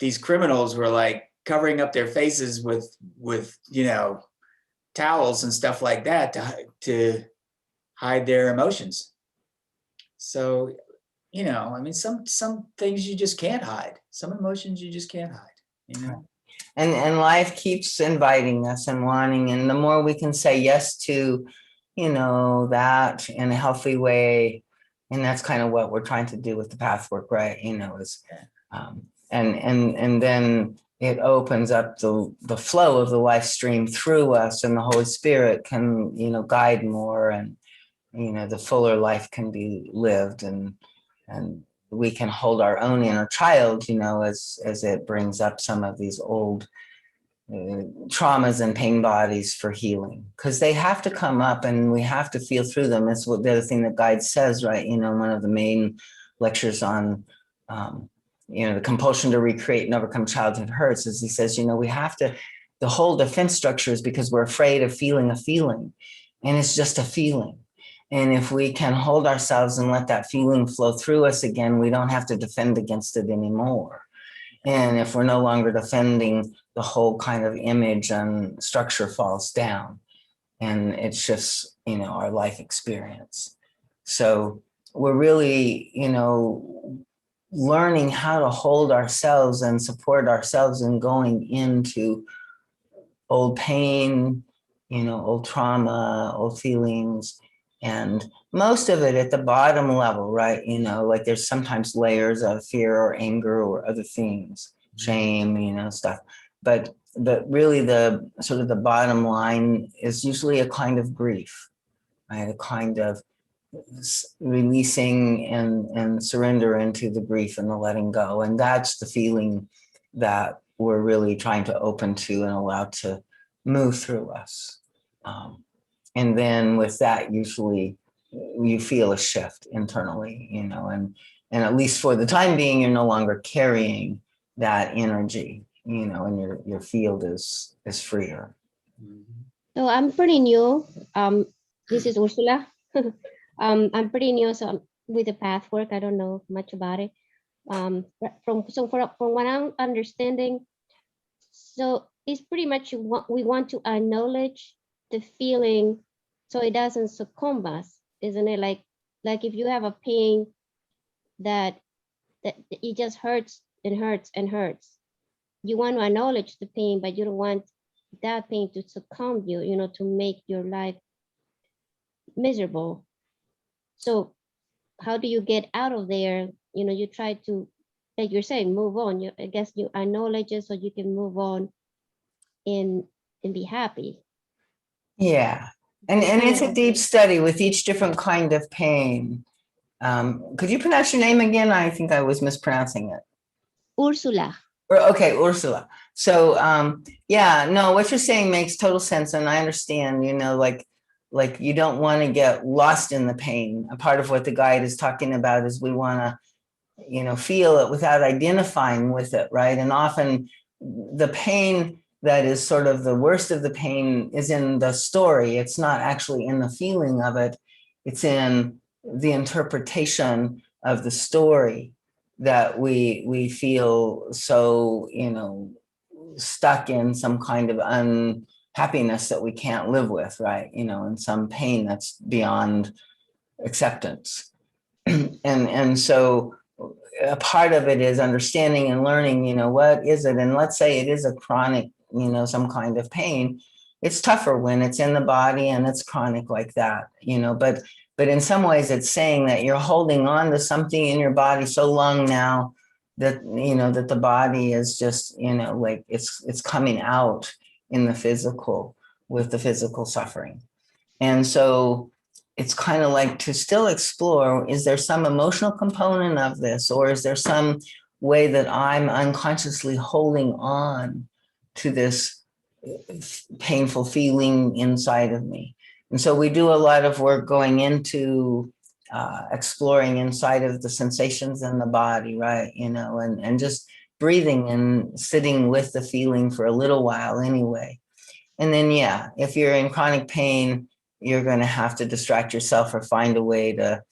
these criminals were like covering up their faces with towels and stuff like that to hide their emotions. So, some things you just can't hide. Some emotions you just can't hide, And life keeps inviting us and wanting, and the more we can say yes to, that in a healthy way, and that's kind of what we're trying to do with the pathwork, right? And then it opens up the flow of the life stream through us, and the Holy Spirit can, guide more, and, the fuller life can be lived, and we can hold our own inner child, as it brings up some of these old traumas and pain bodies for healing, because they have to come up and we have to feel through them. It's what the other thing that guide says, right? One of the main lectures on, the compulsion to recreate and overcome childhood hurts is he says, we have to, the whole defense structure is because we're afraid of feeling a feeling, and it's just a feeling. And if we can hold ourselves and let that feeling flow through us again, we don't have to defend against it anymore. And if we're no longer defending, the whole kind of image and structure falls down, and it shifts, our life experience. So we're really, learning how to hold ourselves and support ourselves in going into old pain, old trauma, old feelings, and most of it at the bottom level, right? Like there's sometimes layers of fear or anger or other things, shame, stuff. But really the sort of the bottom line is usually a kind of grief, right? A kind of releasing and surrender into the grief and the letting go. And that's the feeling that we're really trying to open to and allow to move through us. And then with that, usually you feel a shift internally, and at least for the time being, you're no longer carrying that energy, and your field is freer. So I'm pretty new. This is Ursula. I'm pretty new, so with the pathwork, I don't know much about it. From what I'm understanding, so it's pretty much we want to acknowledge the feeling, so it doesn't succumb us, isn't it? Like if you have a pain that it just hurts and hurts and hurts, you want to acknowledge the pain, but you don't want that pain to succumb you, to make your life miserable. So how do you get out of there? You try to, like you're saying, move on. I guess you acknowledge it so you can move on and be happy. Yeah. And it's a deep study with each different kind of pain. Could you pronounce your name again? I think I was mispronouncing it. Ursula. Okay, Ursula. So yeah, no, what you're saying makes total sense, and I understand. Like you don't want to get lost in the pain. A part of what the guide is talking about is we want to, feel it without identifying with it, right? And often the pain that is sort of the worst of the pain is in the story. It's not actually in the feeling of it. It's in the interpretation of the story that we feel so, stuck in some kind of happiness that we can't live with, right? And some pain that's beyond acceptance. And so a part of it is understanding and learning, what is it? And let's say it is a chronic, some kind of pain. It's tougher when it's in the body and it's chronic like that, but in some ways it's saying that you're holding on to something in your body so long now that, that the body is just, like it's coming out in the physical with the physical suffering. And so it's kind of like to still explore, is there some emotional component of this, or is there some way that I'm unconsciously holding on to this painful feeling inside of me? And so we do a lot of work going into exploring inside of the sensations in the body, right? And just breathing and sitting with the feeling for a little while anyway. And then, yeah, if you're in chronic pain, you're going to have to distract yourself or find a way to,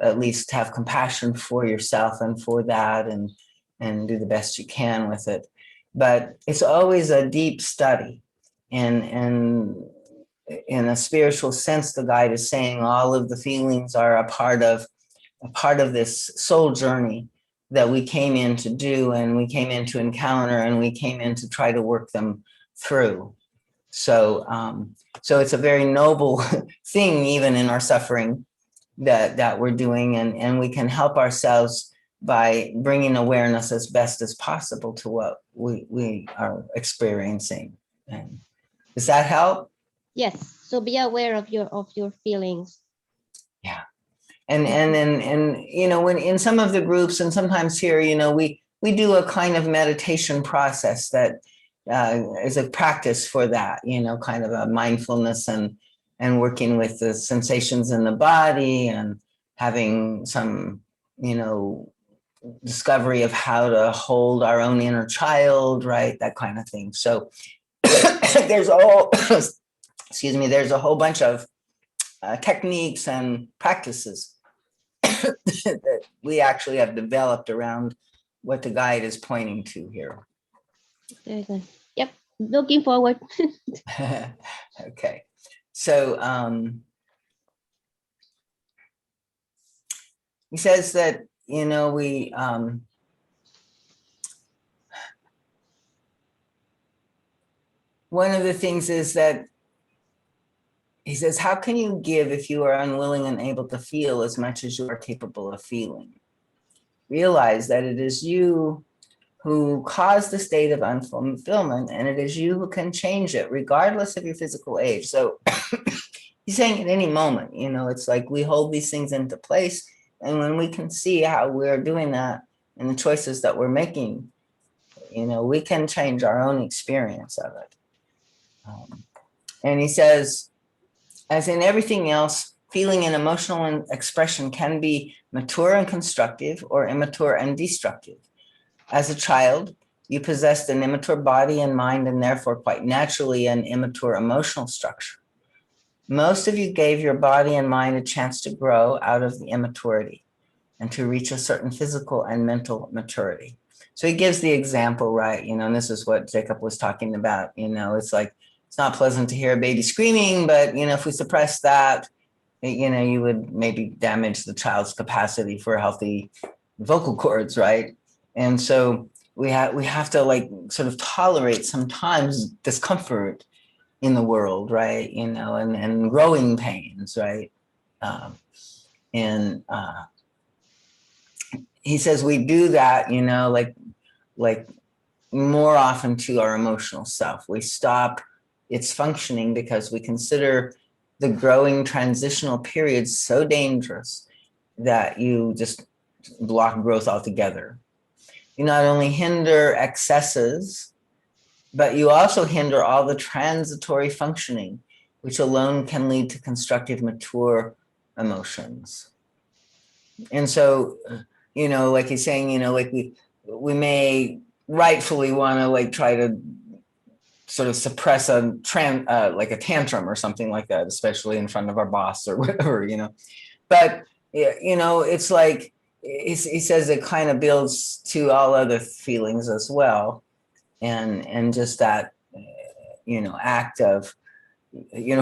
at least have compassion for yourself and for that, and do the best you can with it. But it's always a deep study. And in a spiritual sense, the guide is saying all of the feelings are a part of this soul journey that we came in to do, and we came in to encounter, and we came in to try to work them through. So it's a very noble thing, even in our suffering, that we're doing, and we can help ourselves by bringing awareness as best as possible to what we are experiencing. And does that help? Yes. So be aware of your feelings. Yeah. And when in some of the groups, and sometimes here, we do a kind of meditation process that is a practice for that, kind of a mindfulness and working with the sensations in the body, and having some, discovery of how to hold our own inner child, right? That kind of thing. So there's a whole bunch of techniques and practices that we actually have developed around what the guide is pointing to here. Very good. Yep. Looking forward. Okay. So he says that, we one of the things is that he says, how can you give if you are unwilling and able to feel as much as you are capable of feeling? Realize that it is you who caused the state of unfulfillment, and it is you who can change it, regardless of your physical age. So he's saying at any moment, it's like we hold these things into place, and when we can see how we're doing that and the choices that we're making, we can change our own experience of it. And he says, as in everything else, feeling and emotional expression can be mature and constructive, or immature and destructive. As a child, you possessed an immature body and mind, and therefore quite naturally an immature emotional structure. Most of you gave your body and mind a chance to grow out of the immaturity and to reach a certain physical and mental maturity. So he gives the example, right? And this is what Jacob was talking about. It's like, it's not pleasant to hear a baby screaming, but, if we suppress that, you would maybe damage the child's capacity for healthy vocal cords, right? And so we have to like sort of tolerate sometimes discomfort in the world, right? And growing pains, right? He says we do that, like more often to our emotional self. We stop its functioning because we consider the growing transitional periods so dangerous that you just block growth altogether. You not only hinder excesses, but you also hinder all the transitory functioning, which alone can lead to constructive, mature emotions. And so, like he's saying, like we may rightfully want to like try to sort of suppress like a tantrum or something like that, especially in front of our boss or whatever, But, it's like, he says it kind of builds to all other feelings as well. And just that act of,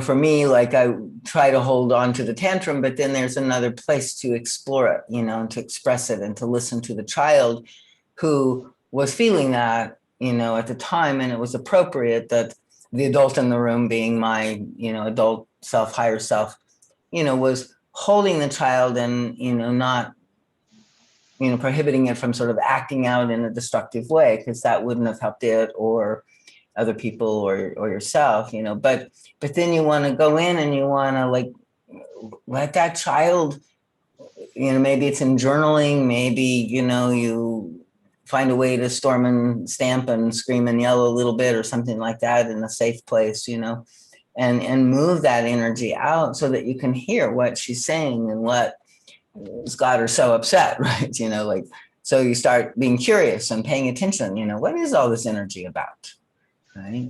for me, like I try to hold on to the tantrum, but then there's another place to explore it, and to express it and to listen to the child who was feeling that, at the time. And it was appropriate that the adult in the room, being my, adult self, higher self, was holding the child and, not, prohibiting it from sort of acting out in a destructive way, because that wouldn't have helped it or other people or yourself, but then you want to go in and you want to like let that child, maybe it's in journaling, maybe, you find a way to storm and stamp and scream and yell a little bit or something like that in a safe place, and move that energy out so that you can hear what she's saying and what has got her so upset, right? Like, so you start being curious and paying attention, what is all this energy about? Right.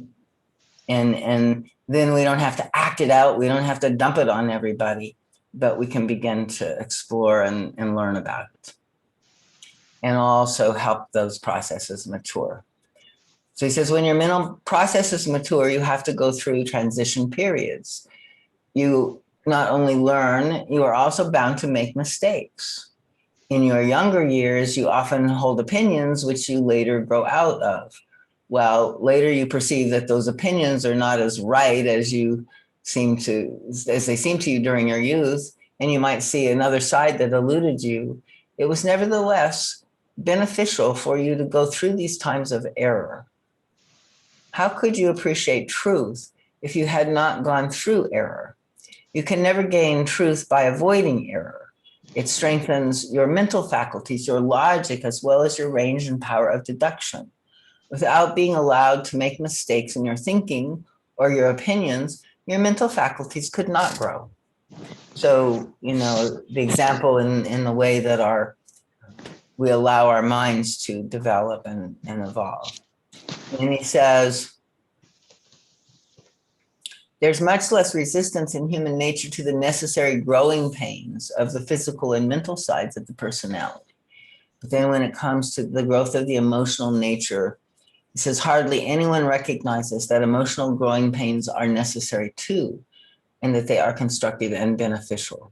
And then we don't have to act it out. We don't have to dump it on everybody, but we can begin to explore and learn about it. And also help those processes mature. So he says, when your mental processes mature, you have to go through transition periods. You not only learn, you are also bound to make mistakes. In your younger years, you often hold opinions which you later grow out of. Well, later you perceive that those opinions are not as right as they seem to you during your youth, and you might see another side that eluded you. It was nevertheless beneficial for you to go through these times of error. How could you appreciate truth if you had not gone through error? You can never gain truth by avoiding error. It strengthens your mental faculties, your logic, as well as your range and power of deduction. Without being allowed to make mistakes in your thinking or your opinions, your mental faculties could not grow. So, the example in the way that we allow our minds to develop and evolve. And he says, there's much less resistance in human nature to the necessary growing pains of the physical and mental sides of the personality. But then when it comes to the growth of the emotional nature, he says, hardly anyone recognizes that emotional growing pains are necessary too, and that they are constructive and beneficial.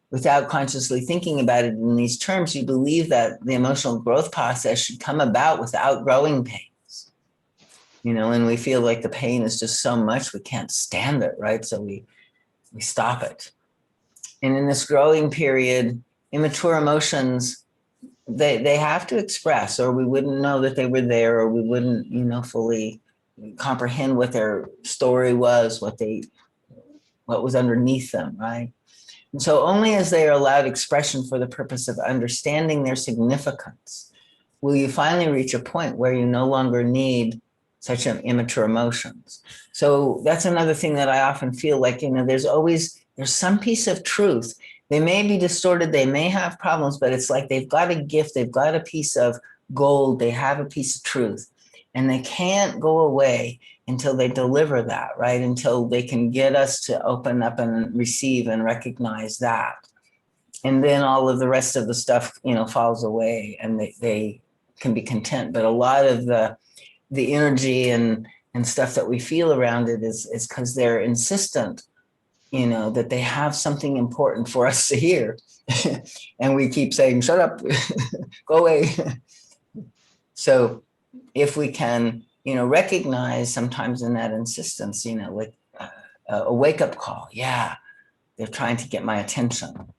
Without consciously thinking about it in these terms, you believe that the emotional growth process should come about without growing pains. And we feel like the pain is just so much, we can't stand it, right? So we stop it. And in this growing period, immature emotions, they have to express, or we wouldn't know that they were there, or we wouldn't, fully comprehend what their story was, what was underneath them, right? And so only as they are allowed expression for the purpose of understanding their significance will you finally reach a point where you no longer need such immature emotions. So that's another thing that I often feel like, there's some piece of truth. They may be distorted, they may have problems, but it's like they've got a gift, they've got a piece of gold, they have a piece of truth, and they can't go away until they deliver that, right? Until they can get us to open up and receive and recognize that. And then all of the rest of the stuff, falls away, and they can be content. But a lot of the energy and stuff that we feel around it is because they're insistent, that they have something important for us to hear. And we keep saying, shut up, go away. So if we can, recognize sometimes in that insistence, like a wake-up call. Yeah, they're trying to get my attention.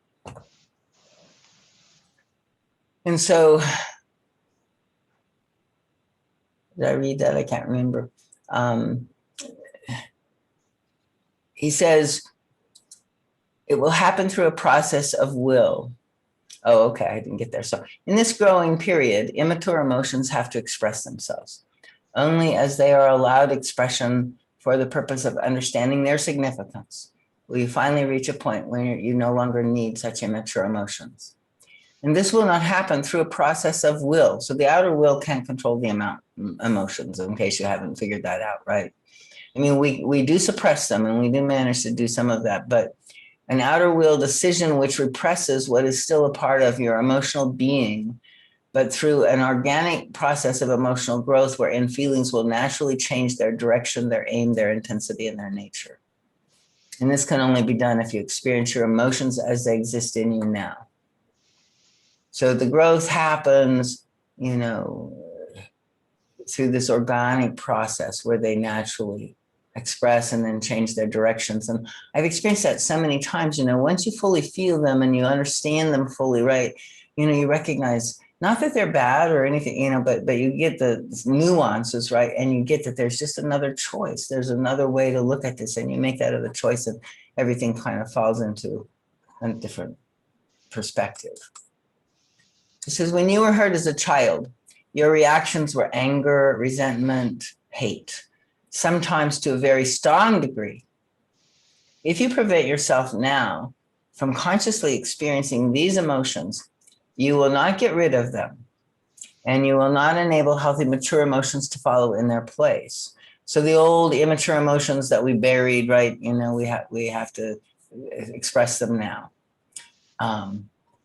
And so, did I read that? I can't remember. He says, it will happen through a process of will. Oh, okay, I didn't get there. So in this growing period, immature emotions have to express themselves. Only as they are allowed expression for the purpose of understanding their significance will you finally reach a point where you no longer need such immature emotions. And this will not happen through a process of will. So the outer will can't control the emotions, in case you haven't figured that out, right? I mean, we do suppress them, and we do manage to do some of that, but an outer will decision which represses what is still a part of your emotional being but through an organic process of emotional growth wherein feelings will naturally change their direction, their aim, their intensity, and their nature. And this can only be done if you experience your emotions as they exist in you now. So the growth happens, you know, through this organic process where they naturally express and then change their directions. And I've experienced that so many times, you know, once you fully feel them and you understand them fully, right, you know, you recognize not that they're bad or anything, you know, but you get the nuances, right? And you get that there's just another choice. There's another way to look at this, and you make that other choice, and everything kind of falls into a different perspective. It says, when you were hurt as a child, your reactions were anger, resentment, hate, sometimes to a very strong degree. If you prevent yourself now from consciously experiencing these emotions, you will not get rid of them, and you will not enable healthy, mature emotions to follow in their place. So the old immature emotions that we buried, right? You know, we have to express them now.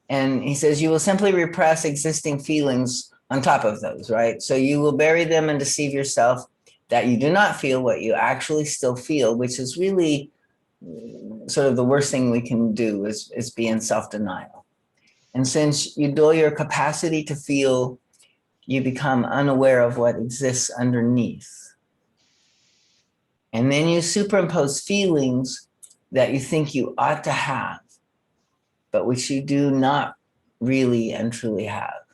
And he says, you will simply repress existing feelings on top of those, right? So you will bury them and deceive yourself that you do not feel what you actually still feel, which is really sort of the worst thing we can do is be in self-denial. And since you dull your capacity to feel, you become unaware of what exists underneath. And then you superimpose feelings that you think you ought to have, but which you do not really and truly have.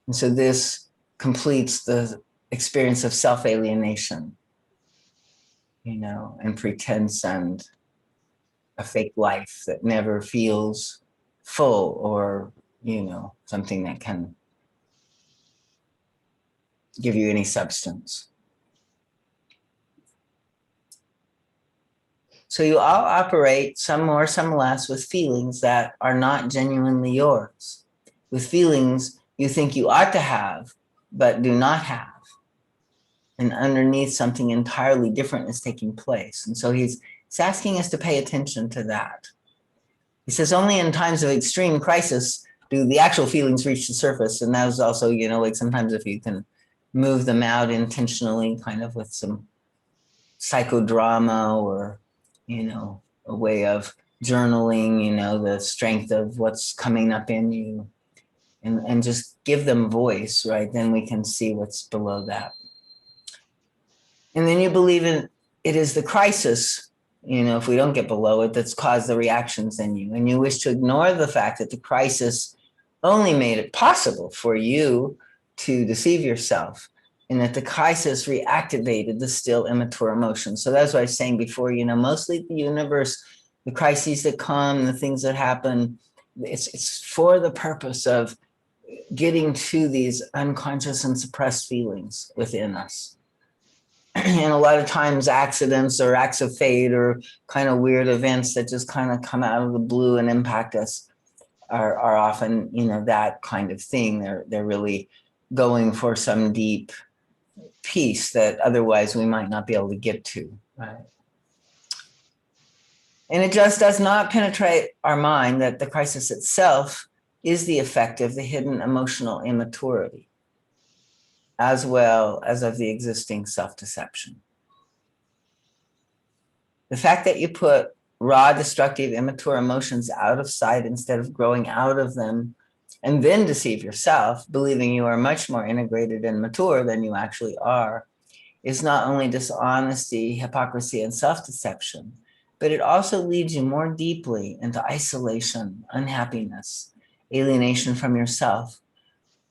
And so this completes the experience of self-alienation, you know, and pretense and a fake life that never feels full or, you know, something that can give you any substance. So you all operate, some more, some less, with feelings that are not genuinely yours, with feelings you think you ought to have, but do not have. And underneath, something entirely different is taking place. And so he's asking us to pay attention to that. He says, only in times of extreme crisis do the actual feelings reach the surface. And that was also, you know, like sometimes if you can move them out intentionally, kind of with some psychodrama or, you know, a way of journaling, you know, the strength of what's coming up in you, and just give them voice, right? Then we can see what's below that. And then you believe it is the crisis, you know, if we don't get below it, that's caused the reactions in you. And you wish to ignore the fact that the crisis only made it possible for you to deceive yourself, and that the crisis reactivated the still immature emotions. So that's what I was saying before, you know, mostly the universe, the crises that come, the things that happen, it's for the purpose of getting to these unconscious and suppressed feelings within us. And a lot of times accidents or acts of fate or kind of weird events that just kind of come out of the blue and impact us are often, you know, that kind of thing. They're really going for some deep peace that otherwise we might not be able to get to, right? And it just does not penetrate our mind that the crisis itself is the effect of the hidden emotional immaturity, as well as of the existing self-deception. The fact that you put raw, destructive, immature emotions out of sight instead of growing out of them, and then deceive yourself, believing you are much more integrated and mature than you actually are, is not only dishonesty, hypocrisy, and self-deception, but it also leads you more deeply into isolation, unhappiness, alienation from yourself,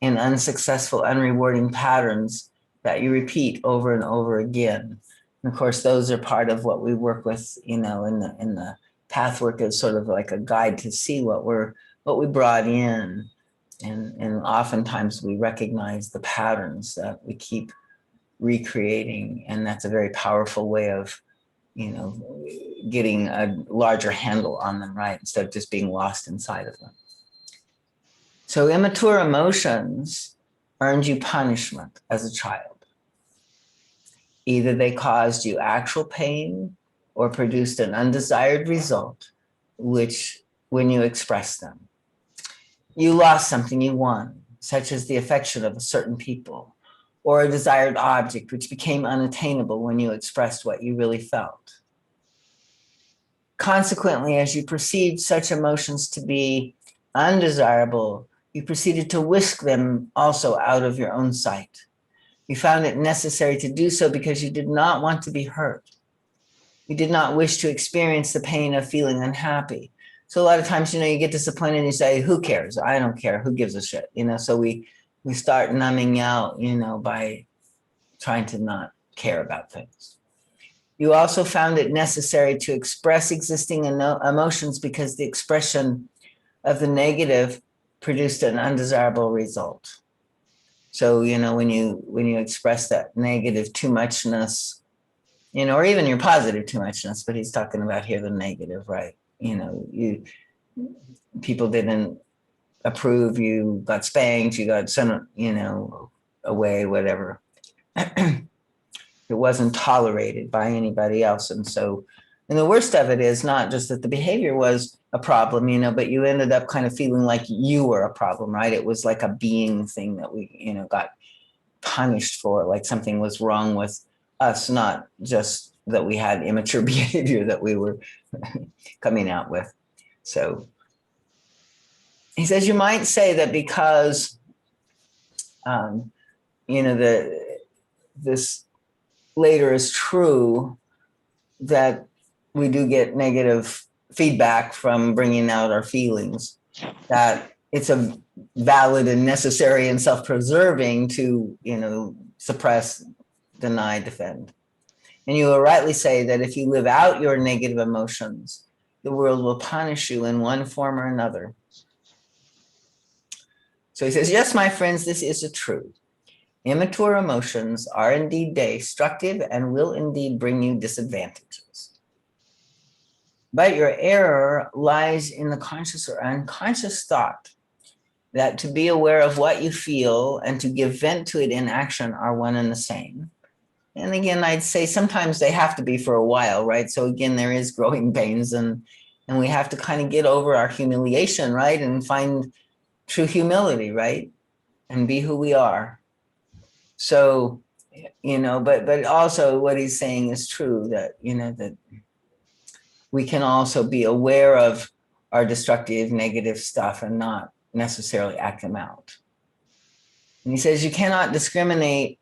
and unsuccessful, unrewarding patterns that you repeat over and over again. And of course, those are part of what we work with, you know, in the pathwork is sort of like a guide to see what we brought in. And oftentimes we recognize the patterns that we keep recreating. And that's a very powerful way of, you know, getting a larger handle on them, right? Instead of just being lost inside of them. So immature emotions earned you punishment as a child. Either they caused you actual pain or produced an undesired result, which when you expressed them, you lost something you won. such as the affection of a certain people, or a desired object which became unattainable when you expressed what you really felt. Consequently, as you perceived such emotions to be undesirable, you proceeded to whisk them also out of your own sight. You found it necessary to do so because you did not want to be hurt. You did not wish to experience the pain of feeling unhappy. So a lot of times, you get disappointed and you say, who cares? I don't care. Who gives a shit? So we start numbing out, by trying to not care about things. You also found it necessary to express existing emotions because the expression of the negative produced an undesirable result. So, when you express that negative too muchness, or even your positive too muchness, but he's talking about here the negative, right? People didn't approve, you got spanked, you got sent, away, whatever. It wasn't tolerated by anybody else. And the worst of it is not just that the behavior was a problem, but you ended up kind of feeling like you were a problem, right? It was like a being thing that we, got punished for, like something was wrong with us, not just that we had immature behavior that we were coming out with. So he says, you might say that because, this later is true, that we do get negative feedback from bringing out our feelings, that it's a valid and necessary and self-preserving to, suppress, deny, defend. And you will rightly say that if you live out your negative emotions, the world will punish you in one form or another. So he says, yes, my friends, this is a truth. Immature emotions are indeed destructive and will indeed bring you disadvantages. But your error lies in the conscious or unconscious thought that to be aware of what you feel and to give vent to it in action are one and the same. And again, I'd say sometimes they have to be for a while, right? So again, there is growing pains and we have to kind of get over our humiliation, right? And find true humility, right? And be who we are. So, but also what he's saying is true, that, that we can also be aware of our destructive, negative stuff and not necessarily act them out. And he says, you cannot discriminate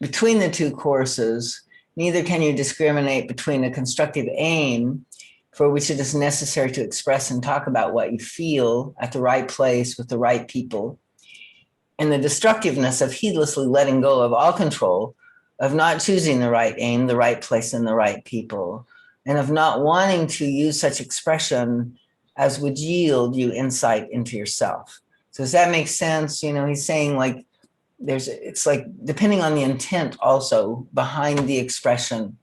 between the two courses, neither can you discriminate between a constructive aim for which it is necessary to express and talk about what you feel at the right place with the right people, and the destructiveness of heedlessly letting go of all control, of not choosing the right aim, the right place, and the right people, and of not wanting to use such expression as would yield you insight into yourself. So does that make sense? He's saying like, it's like depending on the intent also behind the expression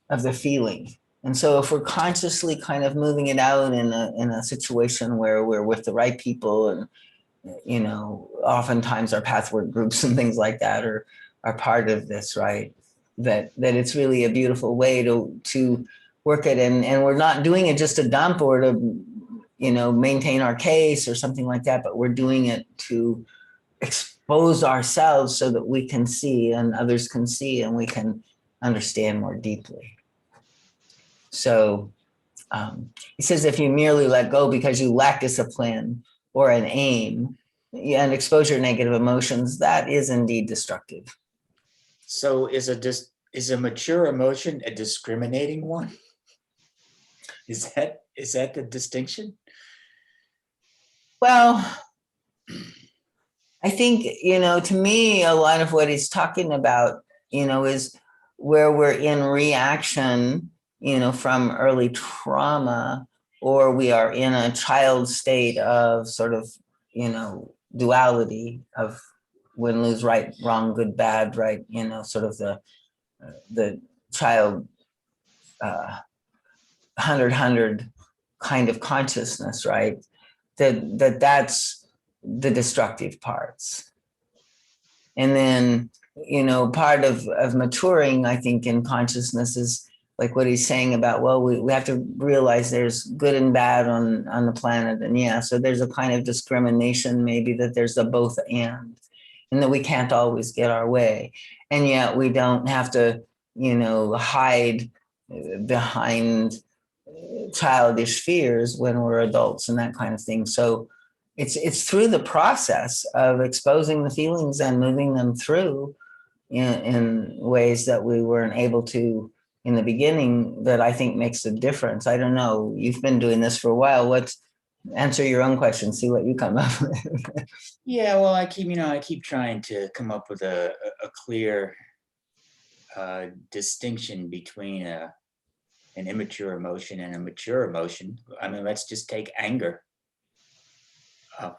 of the feeling. And so if we're consciously kind of moving it out in a situation where we're with the right people, and oftentimes our pathwork groups and things like that are part of this, right? That it's really a beautiful way to work it, and we're not doing it just to dump or to maintain our case or something like that, but we're doing it to expose ourselves so that we can see and others can see and we can understand more deeply. So he says, if you merely let go because you lack discipline or an aim and expose your negative emotions, that is indeed destructive. So is a mature emotion a discriminating one? Is that the distinction? Well, I think, to me, a lot of what he's talking about, is where we're in reaction, from early trauma, or we are in a child state of sort of, duality of win, lose, right, wrong, good, bad, right, sort of the child 100 kind of consciousness, right? That's the destructive parts. And then, part of maturing, I think, in consciousness is like what he's saying about, well, we have to realize there's good and bad on the planet. And yeah, so there's a kind of discrimination, maybe that there's a both and that we can't always get our way. And yet we don't have to, hide behind childish fears when we're adults and that kind of thing. So it's through the process of exposing the feelings and moving them through in ways that we weren't able to in the beginning that I think makes a difference. I don't know. You've been doing this for a while. Answer your own question, see what you come up with. Yeah, well, I keep trying to come up with a clear distinction between an immature emotion and a mature emotion. I mean, let's just take anger,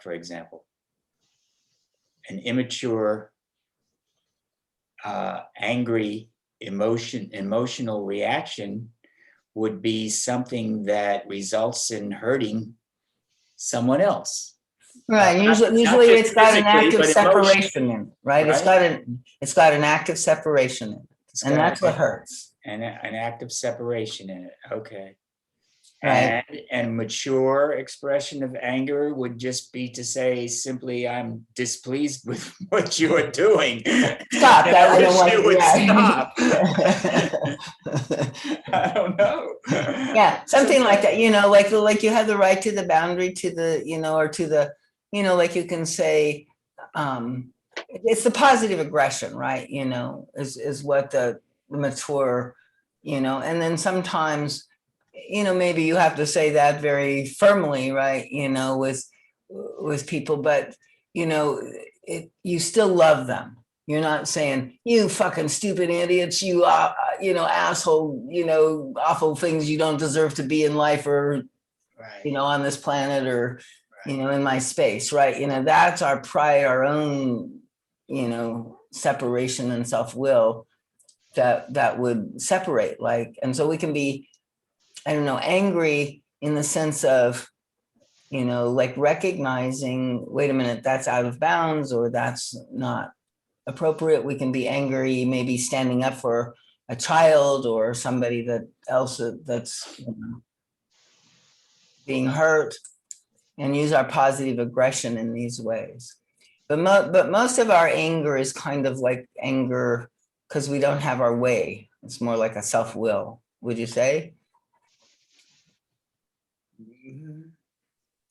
for example. An immature, angry emotional reaction would be something that results in hurting someone else. Right. Usually it's got an active separation in, right? It's got an active separation in, and that's what hurts. And an active separation in it. Okay. Right. And mature expression of anger would just be to say simply, I'm displeased with what you are doing. Stop. I wish you would stop. I don't know. Yeah, something like that, like you have the right to the boundary, to the, or to the, like you can say, it's the positive aggression, right? Is what the mature, and then sometimes, maybe you have to say that very firmly, right? With people, but you still love them. You're not saying, you fucking stupid idiots, you asshole, awful things, you don't deserve to be in life, or right. On this planet, or in my space, right? That's our pride, our own separation and self-will that would separate, and so we can be, I don't know, angry in the sense of, like recognizing, wait a minute, that's out of bounds, or that's not appropriate. We can be angry, maybe standing up for a child or somebody that's being hurt, and use our positive aggression in these ways. But most of our anger is kind of like anger because we don't have our way. It's more like a self-will, would you say?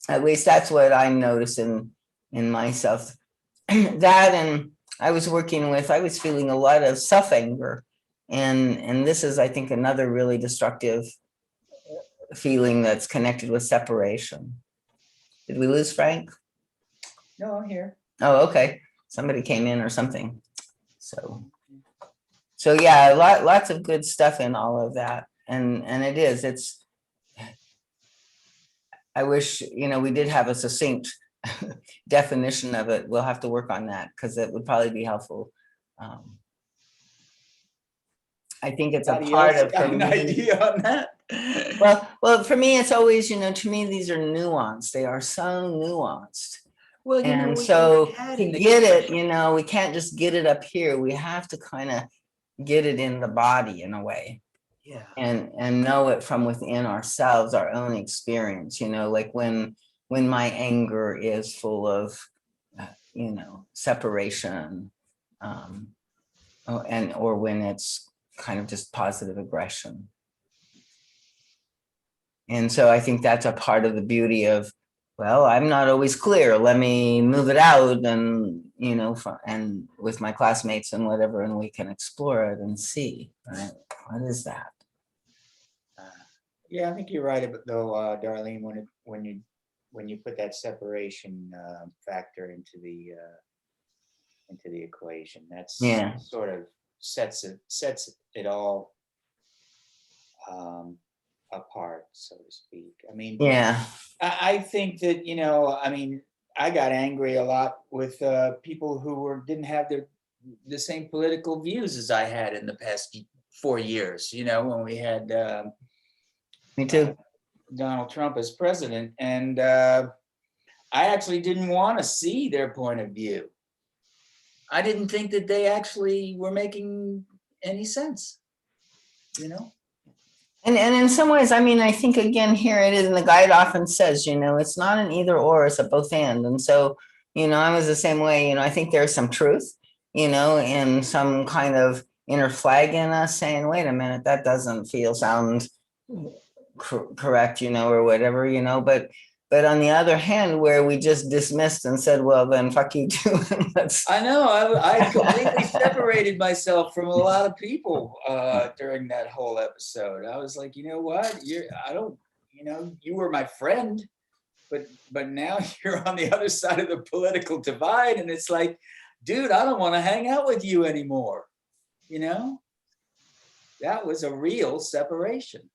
At least that's what I'm noticing in myself. That, and I was feeling a lot of self-anger. And this is, I think, another really destructive feeling that's connected with separation. Did we lose Frank? No, I'm here. Oh, okay. Somebody came in or something. So yeah, lots of good stuff in all of that. And it's, I wish, we did have a succinct definition of it. We'll have to work on that because it would probably be helpful. I think it's a part of an idea on that. Well, for me, it's always, to me, these are nuanced. They are so nuanced. Well, and so to get it, we can't just get it up here. We have to kind of get it in the body in a way. Yeah. And know it from within ourselves, our own experience, like when my anger is full of, separation, or when it's kind of just positive aggression. And so I think that's a part of the beauty of, well, I'm not always clear. Let me move it out and, and with my classmates and whatever, and we can explore it and see, right? What is that? Yeah, I think you're right, though, Darlene, when you put that separation factor into the equation, that's sort of sets it all apart, so to speak. I mean, yeah, I think that, I got angry a lot with people who didn't have the same political views as I had in the past 4 years, when we had me too. Donald Trump as president. And I actually didn't want to see their point of view. I didn't think that they actually were making any sense, And in some ways, I mean, I think again here it is, and the guide often says, it's not an either or, it's a both and. And so, I was the same way. I think there's some truth, in some kind of inner flag in us saying, wait a minute, that doesn't sound correct, or whatever, but on the other hand, where we just dismissed and said, well, then fuck you too. I know. I completely separated myself from a lot of people during that whole episode. I was like, you know what? You were my friend, but now you're on the other side of the political divide, and it's like, dude, I don't want to hang out with you anymore. That was a real separation.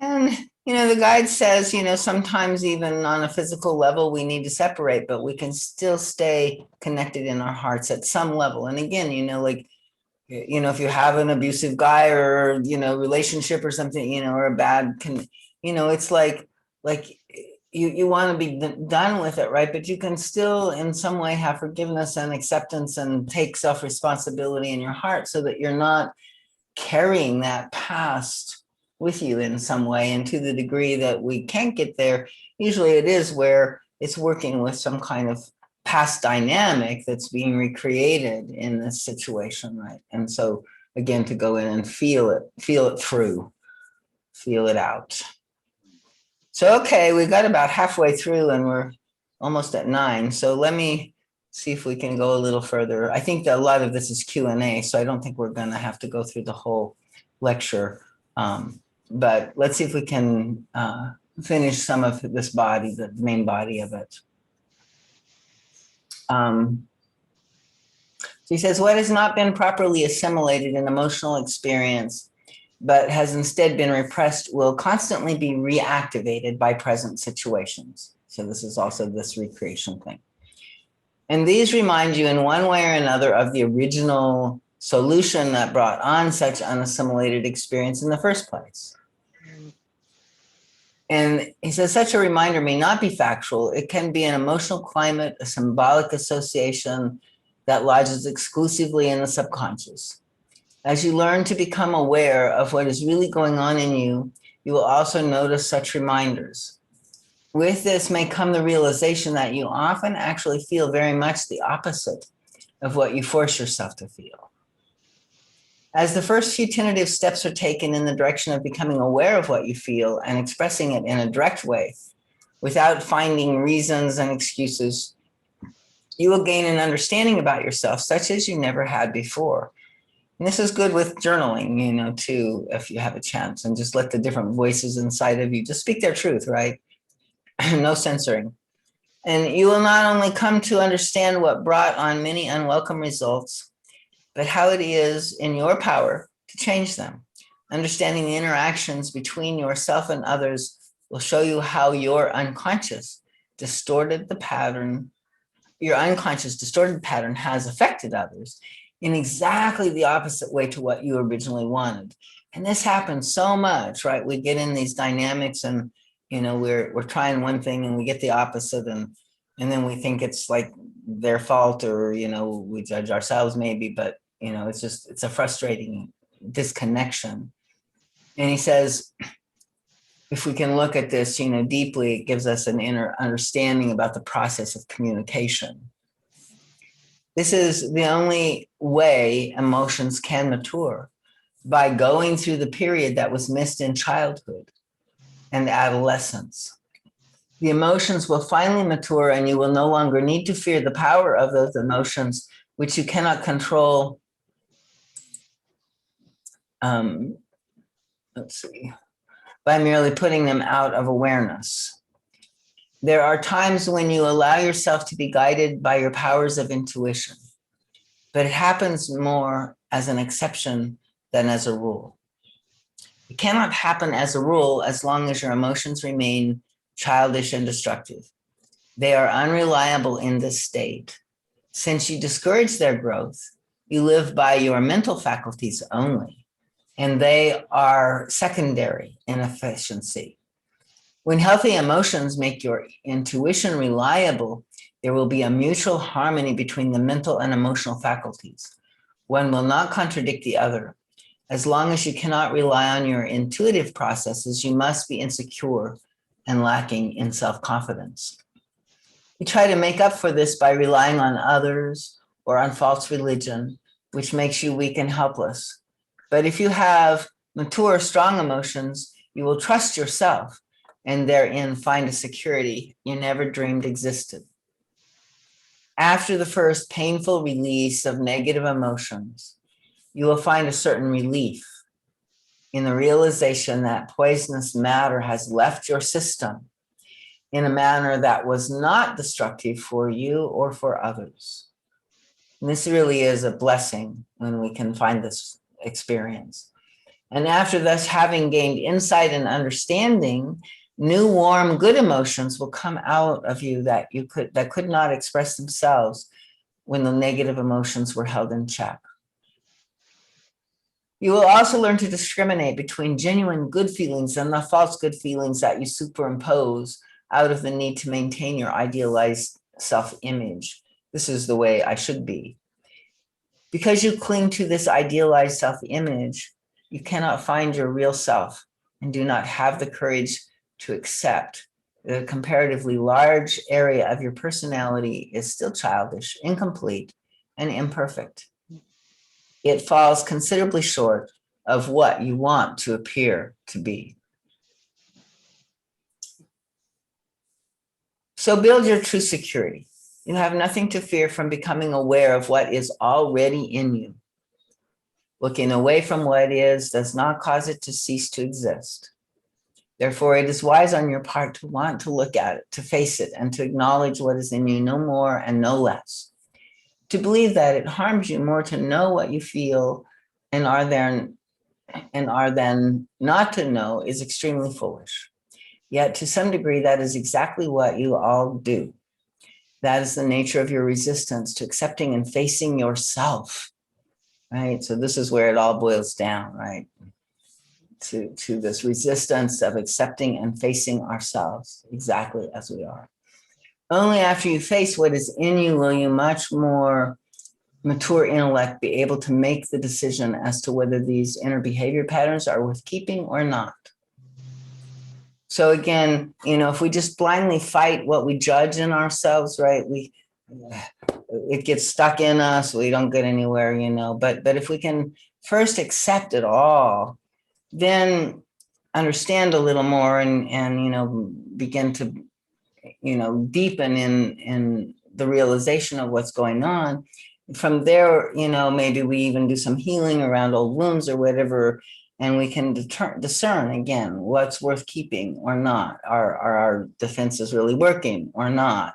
And, the guide says, sometimes even on a physical level, we need to separate, but we can still stay connected in our hearts at some level. And again, if you have an abusive guy or, relationship or something, or a bad, it's like you want to be done with it, right? But you can still in some way have forgiveness and acceptance and take self-responsibility in your heart so that you're not carrying that past with you in some way. And to the degree that we can't get there, usually it is where it's working with some kind of past dynamic that's being recreated in this situation, right? And so again, to go in and feel it through, feel it out. So, okay, we got about halfway through and we're almost at 9. So let me see if we can go a little further. I think that a lot of this is Q&A, so I don't think we're going to have to go through the whole lecture. But let's see if we can finish some of this body, the main body of it. So he says, what has not been properly assimilated in emotional experience, but has instead been repressed, will constantly be reactivated by present situations. So this is also this recreation thing. And these remind you in one way or another of the original solution that brought on such unassimilated experience in the first place. And he says such a reminder may not be factual. It can be an emotional climate, a symbolic association that lodges exclusively in the subconscious. As you learn to become aware of what is really going on in you, you will also notice such reminders. With this may come the realization that you often actually feel very much the opposite of what you force yourself to feel. As the first few tentative steps are taken in the direction of becoming aware of what you feel and expressing it in a direct way, without finding reasons and excuses, you will gain an understanding about yourself such as you never had before. And this is good with journaling, too, if you have a chance, and just let the different voices inside of you just speak their truth, right? No censoring. And you will not only come to understand what brought on many unwelcome results, but how it is in your power to change them. Understanding the interactions between yourself and others will show you how your unconscious distorted pattern has affected others in exactly the opposite way to what you originally wanted. And this happens so much, right? We get in these dynamics and, we're trying one thing and we get the opposite, and then we think it's like their fault, or, we judge ourselves maybe, but, it's a frustrating disconnection. And he says, if we can look at this, deeply, it gives us an inner understanding about the process of communication. This is the only way emotions can mature, by going through the period that was missed in childhood and adolescence. The emotions will finally mature and you will no longer need to fear the power of those emotions, which you cannot control. By merely putting them out of awareness. There are times when you allow yourself to be guided by your powers of intuition, but it happens more as an exception than as a rule. It cannot happen as a rule as long as your emotions remain childish and destructive. They are unreliable in this state. Since you discourage their growth, you live by your mental faculties only, and they are secondary in efficiency. When healthy emotions make your intuition reliable, there will be a mutual harmony between the mental and emotional faculties. One will not contradict the other. As long as you cannot rely on your intuitive processes, you must be insecure and lacking in self-confidence. You try to make up for this by relying on others or on false religion, which makes you weak and helpless. But if you have mature, strong emotions, you will trust yourself and therein find a security you never dreamed existed. After the first painful release of negative emotions, you will find a certain relief in the realization that poisonous matter has left your system in a manner that was not destructive for you or for others. And this really is a blessing when we can find this experience. And after thus having gained insight and understanding, new, warm, good emotions will come out of you that could not express themselves when the negative emotions were held in check. You will also learn to discriminate between genuine good feelings and the false good feelings that you superimpose out of the need to maintain your idealized self-image. This is the way I should be. Because you cling to this idealized self-image, you cannot find your real self and do not have the courage to accept that a comparatively large area of your personality is still childish, incomplete, and imperfect. It falls considerably short of what you want to appear to be. So build your true security. You have nothing to fear from becoming aware of what is already in you. Looking away from what is does not cause it to cease to exist. Therefore, it is wise on your part to want to look at it, to face it, and to acknowledge what is in you no more and no less. To believe that it harms you more to know what you feel and are then not to know is extremely foolish. Yet to some degree, that is exactly what you all do. That is the nature of your resistance to accepting and facing yourself, right? So this is where it all boils down, right? To this resistance of accepting and facing ourselves exactly as we are. Only after you face what is in you will you much more mature intellect be able to make the decision as to whether these inner behavior patterns are worth keeping or not. So again, if we just blindly fight what we judge in ourselves, right, it gets stuck in us, we don't get anywhere, but if we can first accept it all, then understand a little more and begin to, deepen in the realization of what's going on. From there, maybe we even do some healing around old wounds or whatever, and we can discern again what's worth keeping or not. Are our defenses really working or not?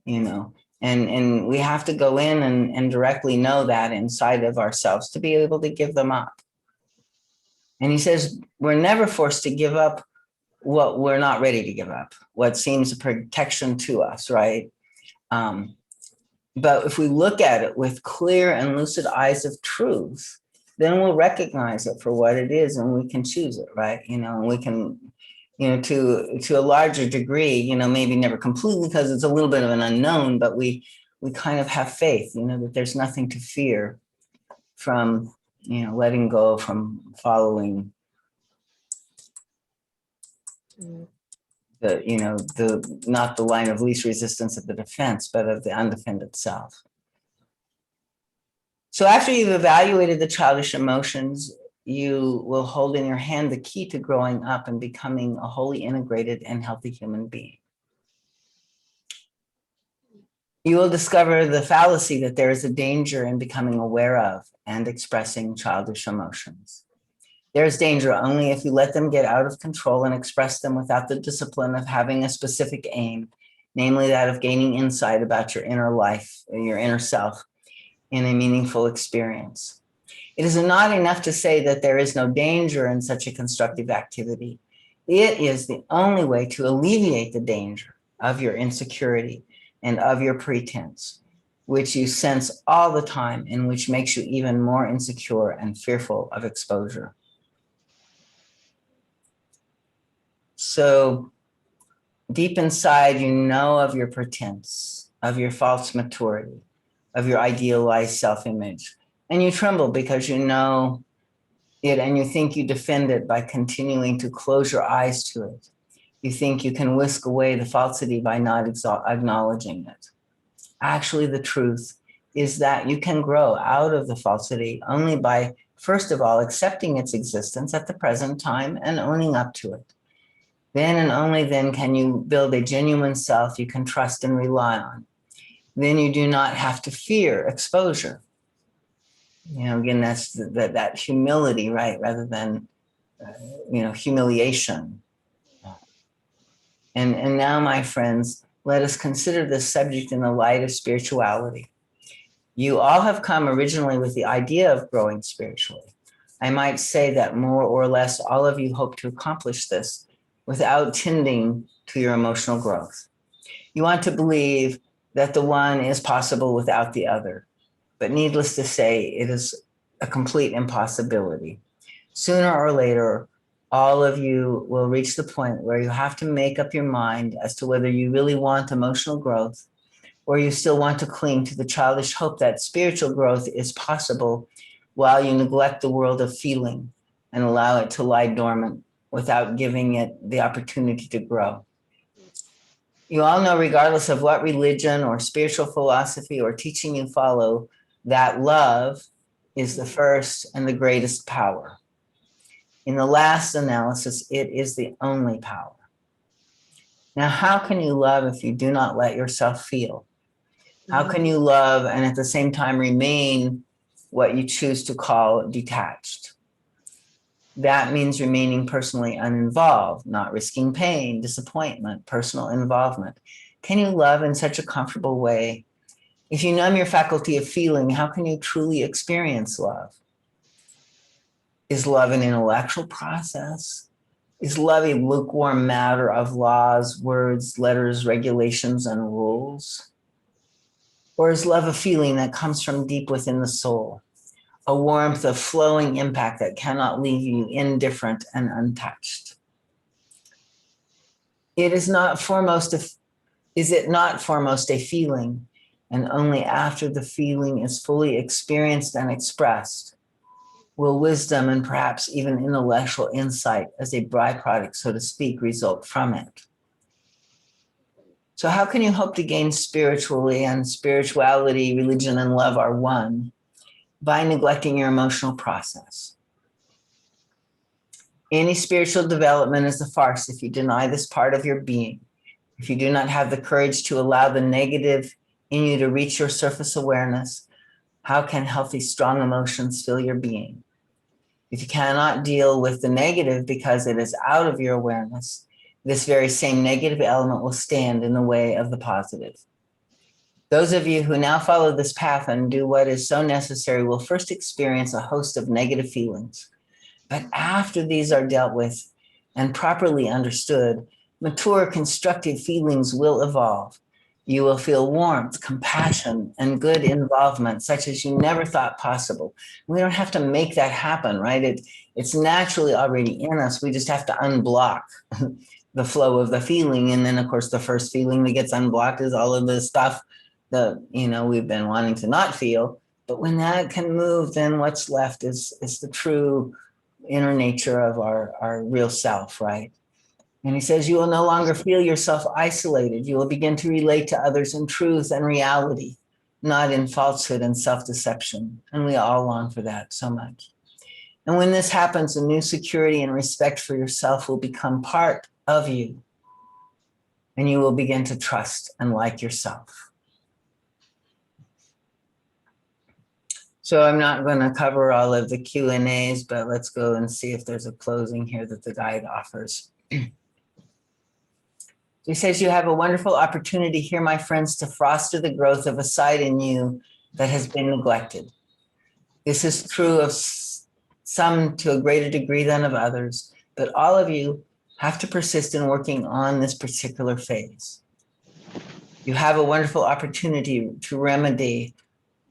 And we have to go in and directly know that inside of ourselves to be able to give them up. And he says, we're never forced to give up what we're not ready to give up, what seems a protection to us, right? But if we look at it with clear and lucid eyes of truth, then we'll recognize it for what it is and we can choose it, right? And we can, to a larger degree, maybe never completely because it's a little bit of an unknown, but we kind of have faith, that there's nothing to fear from, letting go, from following not the line of least resistance of the defense, but of the undefended self. So after you've evaluated the childish emotions, you will hold in your hand the key to growing up and becoming a wholly integrated and healthy human being. You will discover the fallacy that there is a danger in becoming aware of and expressing childish emotions. There is danger only if you let them get out of control and express them without the discipline of having a specific aim, namely that of gaining insight about your inner life, your inner self, in a meaningful experience. It is not enough to say that there is no danger in such a constructive activity. It is the only way to alleviate the danger of your insecurity and of your pretense, which you sense all the time and which makes you even more insecure and fearful of exposure. So deep inside, you know of your pretense, of your false maturity, of your idealized self-image. And you tremble because you know it and you think you defend it by continuing to close your eyes to it. You think you can whisk away the falsity by not acknowledging it. Actually, the truth is that you can grow out of the falsity only by, first of all, accepting its existence at the present time and owning up to it. Then and only then can you build a genuine self you can trust and rely on. Then you do not have to fear exposure. Again, that's that humility, right? Rather than, humiliation. And now, my friends, let us consider this subject in the light of spirituality. You all have come originally with the idea of growing spiritually. I might say that more or less all of you hope to accomplish this without tending to your emotional growth. You want to believe that the one is possible without the other, but needless to say, it is a complete impossibility. Sooner or later, all of you will reach the point where you have to make up your mind as to whether you really want emotional growth or you still want to cling to the childish hope that spiritual growth is possible while you neglect the world of feeling and allow it to lie dormant without giving it the opportunity to grow. You all know, regardless of what religion or spiritual philosophy or teaching you follow, that love is the first and the greatest power. In the last analysis, it is the only power. Now, how can you love if you do not let yourself feel? How can you love and at the same time remain what you choose to call detached? That means remaining personally uninvolved, not risking pain, disappointment, personal involvement. Can you love in such a comfortable way? If you numb your faculty of feeling, how can you truly experience love? Is love an intellectual process? Is love a lukewarm matter of laws, words, letters, regulations, and rules? Or is love a feeling that comes from deep within the soul, a warmth of flowing impact that cannot leave you indifferent and untouched? Is it not foremost a feeling, and only after the feeling is fully experienced and expressed will wisdom and perhaps even intellectual insight as a byproduct, so to speak, result from it? So how can you hope to gain spiritually and spirituality, religion, and love are one by neglecting your emotional process? Any spiritual development is a farce if you deny this part of your being. If you do not have the courage to allow the negative in you to reach your surface awareness, how can healthy, strong emotions fill your being? If you cannot deal with the negative because it is out of your awareness, this very same negative element will stand in the way of the positive. Those of you who now follow this path and do what is so necessary will first experience a host of negative feelings. But after these are dealt with and properly understood, mature, constructive feelings will evolve. You will feel warmth, compassion, and good involvement, such as you never thought possible. We don't have to make that happen, right? It's naturally already in us. We just have to unblock the flow of the feeling. And then, of course, the first feeling that gets unblocked is all of the stuff that, we've been wanting to not feel. But when that can move, then what's left is the true inner nature of our real self, right? And he says, you will no longer feel yourself isolated. You will begin to relate to others in truth and reality, not in falsehood and self-deception. And we all long for that so much. And when this happens, a new security and respect for yourself will become part of you. And you will begin to trust and like yourself. So I'm not going to cover all of the Q&As, but let's go and see if there's a closing here that the guide offers. He says, you have a wonderful opportunity here, my friends, to foster the growth of a side in you that has been neglected. This is true of some to a greater degree than of others, but all of you have to persist in working on this particular phase. You have a wonderful opportunity to remedy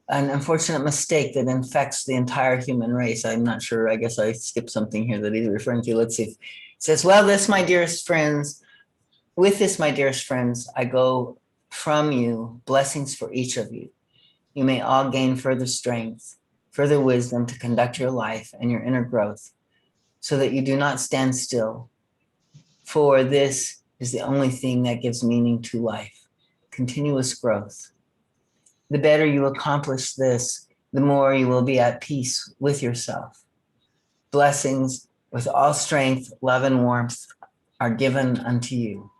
an unfortunate mistake that infects the entire human race. I'm not sure, I guess I skipped something here that he's referring to. Let's see. It says, well, with this, my dearest friends, I go from you blessings for each of you. You may all gain further strength, further wisdom to conduct your life and your inner growth so that you do not stand still. For this is the only thing that gives meaning to life, continuous growth. The better you accomplish this, the more you will be at peace with yourself. Blessings with all strength, love, and warmth are given unto you.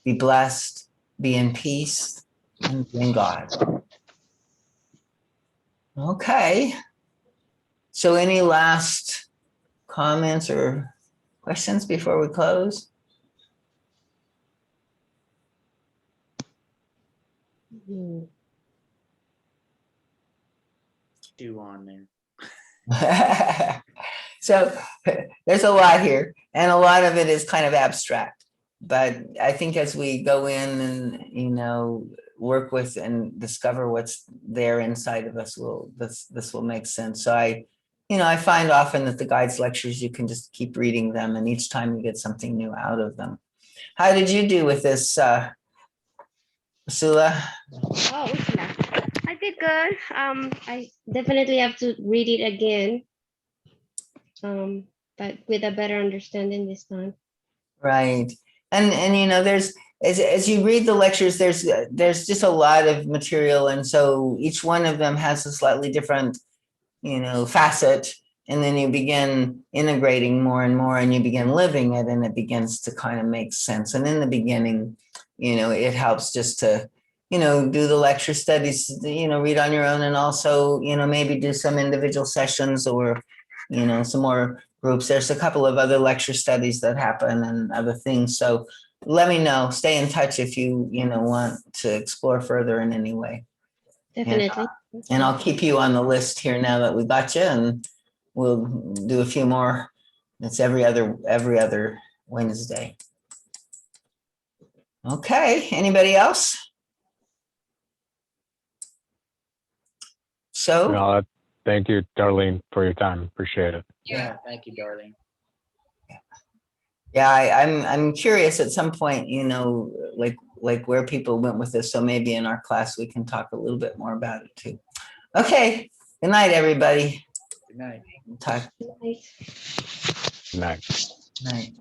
Be blessed, be in peace, and be in God. Okay. So any last comments or questions before we close? Hmm. Do on there. So there's a lot here, and a lot of it is kind of abstract. But I think as we go in and work with and discover what's there inside of us, this will make sense. So I find often that the guides lectures, you can just keep reading them, and each time you get something new out of them. How did you do with this, Sula? Oh, Ursula. I did good. I definitely have to read it again. But with a better understanding this time. Right. And there's as you read the lectures, there's just a lot of material, and so each one of them has a slightly different facet, and then you begin integrating more and more, and you begin living it, and it begins to kind of make sense. And in the beginning, it helps just to do the lecture studies, read on your own, and also maybe do some individual sessions or some more groups. There's a couple of other lecture studies that happen and other things. So let me know. Stay in touch if you want to explore further in any way. Definitely. And I'll keep you on the list here now that we got you, and we'll do a few more. It's every other Wednesday. Okay. Anybody else? So No, thank you, Darlene, for your time. Appreciate it. Yeah, thank you, darling. yeah, I'm curious at some point, like where people went with this. So maybe in our class we can talk a little bit more about it too. Okay. Good night, everybody. Good night. Talk. Nice. Nice. Night.